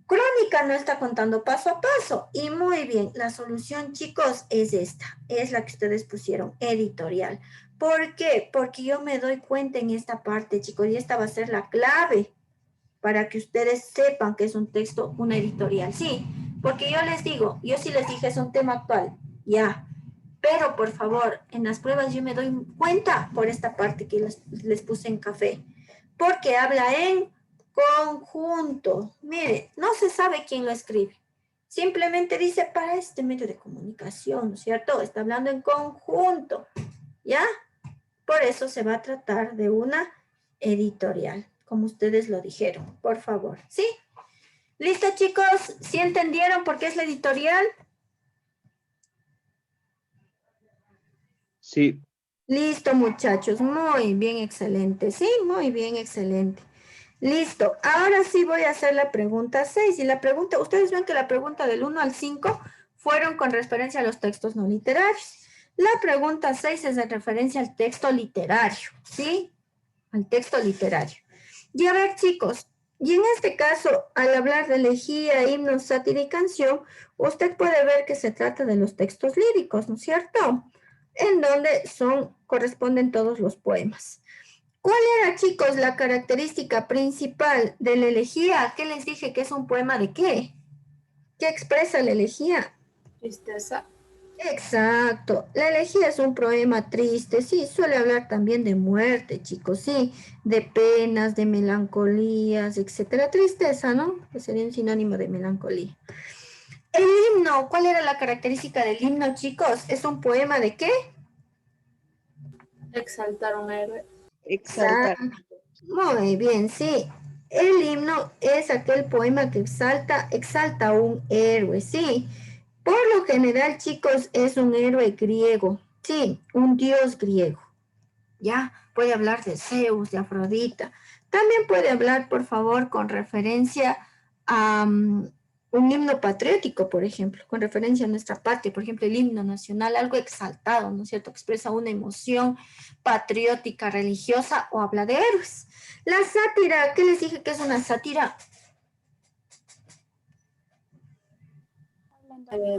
Crónica no está contando paso a paso. Y muy bien, la solución, chicos, es esta. Es la que ustedes pusieron, editorial. ¿Por qué? Porque yo me doy cuenta en esta parte, chicos, y esta va a ser la clave para que ustedes sepan que es un texto, una editorial. Sí, porque yo les digo, yo sí les dije es un tema actual, ya. Pero, por favor, en las pruebas yo me doy cuenta por esta parte que les puse en café. Porque habla en conjunto. Mire, no se sabe quién lo escribe. Simplemente dice para este medio de comunicación, ¿no es cierto? Está hablando en conjunto, ¿ya? Por eso se va a tratar de una editorial, como ustedes lo dijeron, por favor, ¿sí? ¿Listo, chicos? ¿Sí entendieron por qué es la editorial? Sí. Listo, muchachos. Muy bien, excelente. Sí, muy bien, excelente. Listo. Ahora sí voy a hacer la pregunta 6. Y la pregunta, ustedes ven que la pregunta del 1 al 5 fueron con referencia a los textos no literarios. La pregunta 6 es de referencia al texto literario, ¿sí? Al texto literario. Y a ver, chicos, y en este caso, al hablar de elegía, himno, sátira y canción, usted puede ver que se trata de los textos líricos, ¿no es cierto? En donde corresponden todos los poemas. ¿Cuál era, chicos, la característica principal de la elegía? ¿Qué les dije que es un poema de qué? ¿Qué expresa la elegía? Tristeza. Exacto. La elegía es un poema triste, sí, suele hablar también de muerte, chicos, sí, de penas, de melancolías, etcétera. Tristeza, ¿no? Que sería un sinónimo de melancolía. El himno, ¿cuál era la característica del himno, chicos? ¿Es un poema de qué? Exaltar un héroe. Exaltar. Muy bien, sí. El himno es aquel poema que exalta a un héroe, sí. Por lo general, chicos, es un héroe griego, sí, un dios griego. Ya, puede hablar de Zeus, de Afrodita. También puede hablar, por favor, con referencia a un himno patriótico, por ejemplo, con referencia a nuestra patria, por ejemplo, el himno nacional, algo exaltado, ¿no es cierto? Expresa una emoción patriótica, religiosa o habla de héroes. La sátira, ¿qué les dije que es una sátira?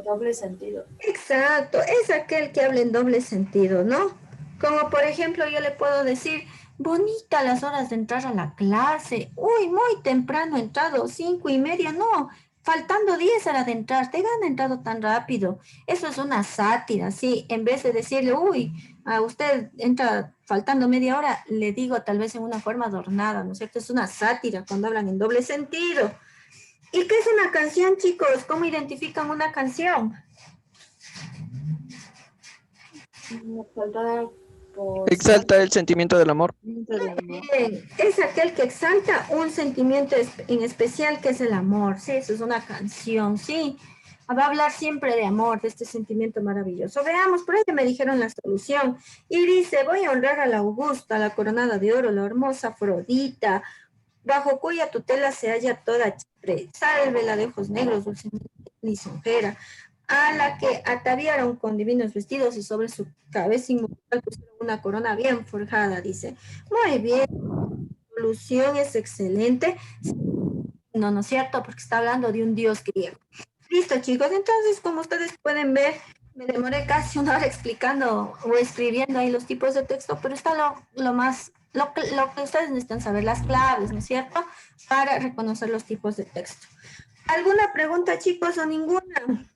Doble sentido. Exacto, es aquel que habla en doble sentido, ¿no? Como por ejemplo yo le puedo decir, bonita las horas de entrar a la clase, uy, muy temprano entrado, 5:30, no, faltando 10 era de entrar, te han entrado tan rápido. Eso es una sátira, sí, en vez de decirle, uy, a usted entra faltando media hora, le digo tal vez en una forma adornada, ¿no es cierto? Es una sátira cuando hablan en doble sentido. ¿Y qué es una canción, chicos? ¿Cómo identifican una canción? Exalta el sentimiento del amor. Bien, es aquel que exalta un sentimiento en especial que es el amor, sí, eso es una canción, sí. Va a hablar siempre de amor, de este sentimiento maravilloso. Veamos, por ahí me dijeron la solución. Y dice, voy a honrar a la Augusta, la coronada de oro, la hermosa Afrodita, bajo cuya tutela se halla toda Chipre. Sálvela de ojos negros, dulce lisonjera, a la que ataviaron con divinos vestidos y sobre su cabeza inmortal pusieron una corona bien forjada, dice. Muy bien, la solución es excelente. No, no es cierto, porque está hablando de un dios griego. Listo, chicos, entonces, como ustedes pueden ver, me demoré casi una hora explicando o escribiendo ahí los tipos de texto, pero está lo que ustedes necesitan saber, las claves, ¿no es cierto?, para reconocer los tipos de texto. ¿Alguna pregunta, chicos, o ninguna?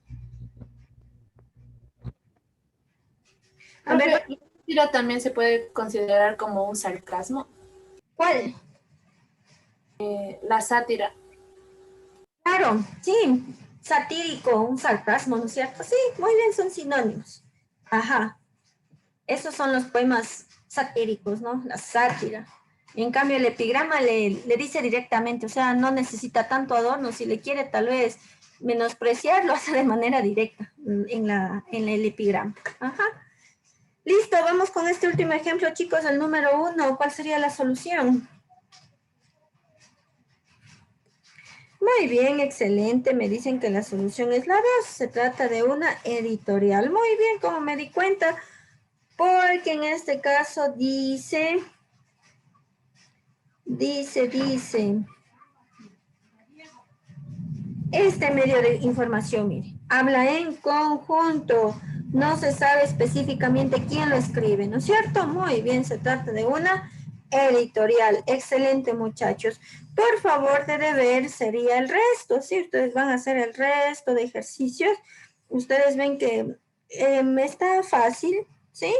A ver, ¿La sátira también se puede considerar como un sarcasmo? ¿cuál? La sátira. Claro, sí, satírico, un sarcasmo, ¿no es cierto? Sí, muy bien, son sinónimos. Ajá. Esos son los poemas satíricos, ¿no? La sátira. En cambio, el epigrama le dice directamente, o sea, no necesita tanto adorno. Si le quiere tal vez menospreciar, lo hace de manera directa en el epigrama. Ajá. Listo, vamos con este último ejemplo, chicos, el número 1. ¿Cuál sería la solución? Muy bien, excelente. Me dicen que la solución es la 2. Se trata de una editorial. Muy bien, como me di cuenta, porque en este caso dice, este medio de información, mire, habla en conjunto, no se sabe específicamente quién lo escribe, ¿no es cierto? Muy bien, se trata de una editorial. Excelente, muchachos. Por favor, de deber sería el resto, ¿sí? Ustedes van a hacer el resto de ejercicios. Ustedes ven que Está fácil, ¿sí?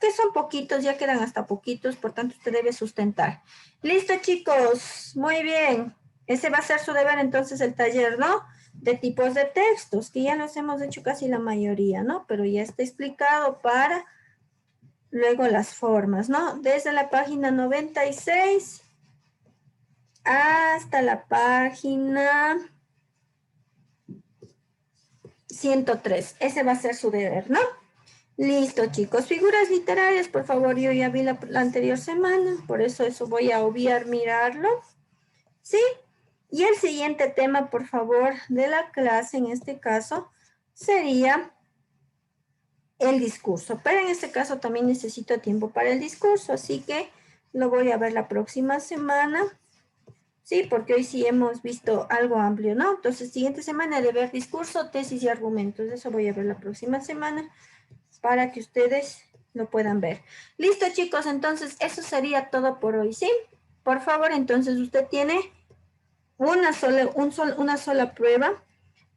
Que son poquitos, ya quedan hasta poquitos, por tanto usted debe sustentar. Listo, chicos, muy bien. Ese va a ser su deber entonces el taller, ¿no? De tipos de textos, que ya los hemos hecho casi la mayoría, ¿no? Pero ya está explicado para luego las formas, ¿no? Desde la página 96 hasta la página 103. Ese va a ser su deber, ¿no? Listo, chicos. Figuras literarias, por favor, yo ya vi la anterior semana, por eso voy a obviar mirarlo. ¿Sí? Y el siguiente tema, por favor, de la clase, en este caso, sería el discurso. Pero en este caso también necesito tiempo para el discurso, así que lo voy a ver la próxima semana. Sí, porque hoy sí hemos visto algo amplio, ¿no? Entonces, siguiente semana de ver discurso, tesis y argumentos. Eso voy a ver la próxima semana para que ustedes lo puedan ver. Listo, chicos, entonces eso sería todo por hoy, ¿sí? Por favor, entonces usted tiene una sola prueba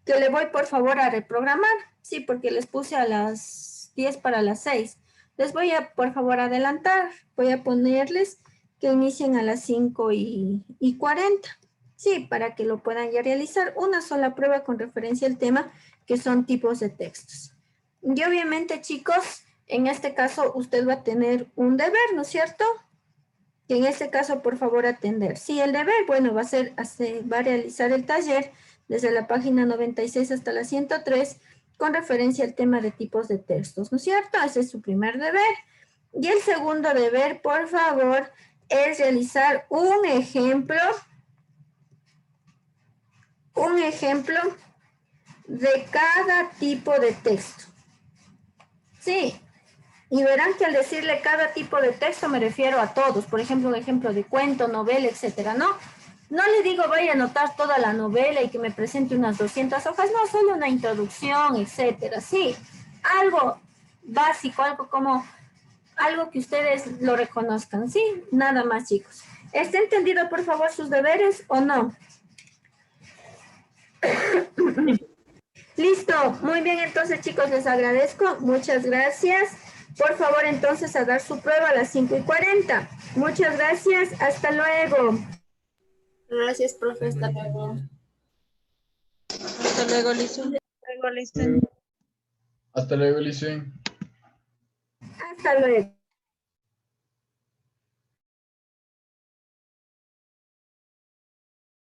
que le voy, por favor, a reprogramar. Sí, porque les puse a las 10 para las 6. Les voy a, por favor, adelantar. Voy a ponerles que inicien a las 5:40. Sí, para que lo puedan ya realizar. Una sola prueba con referencia al tema, que son tipos de textos. Y obviamente, chicos, en este caso usted va a tener un deber, ¿no es cierto? Que en este caso, por favor, atender. Sí, el deber, bueno, va a realizar el taller desde la página 96 hasta la 103 con referencia al tema de tipos de textos, ¿no es cierto? Ese es su primer deber. Y el segundo deber, por favor, es realizar un ejemplo de cada tipo de texto. Sí, y verán que al decirle cada tipo de texto me refiero a todos. Por ejemplo, un ejemplo de cuento, novela, etcétera, ¿no? No le digo vaya a anotar toda la novela y que me presente unas 200 hojas, no, solo una introducción, etcétera. Sí, algo básico, algo que ustedes lo reconozcan, ¿sí? Nada más, chicos. ¿Está entendido, por favor, sus deberes o no? Listo, muy bien, entonces, chicos, les agradezco. Muchas gracias. Por favor, entonces, a dar su prueba a las 5:40. Muchas gracias. Hasta luego. Gracias, profe. Hasta luego. Hasta luego, Liz. Hasta luego, Licen. Hasta luego.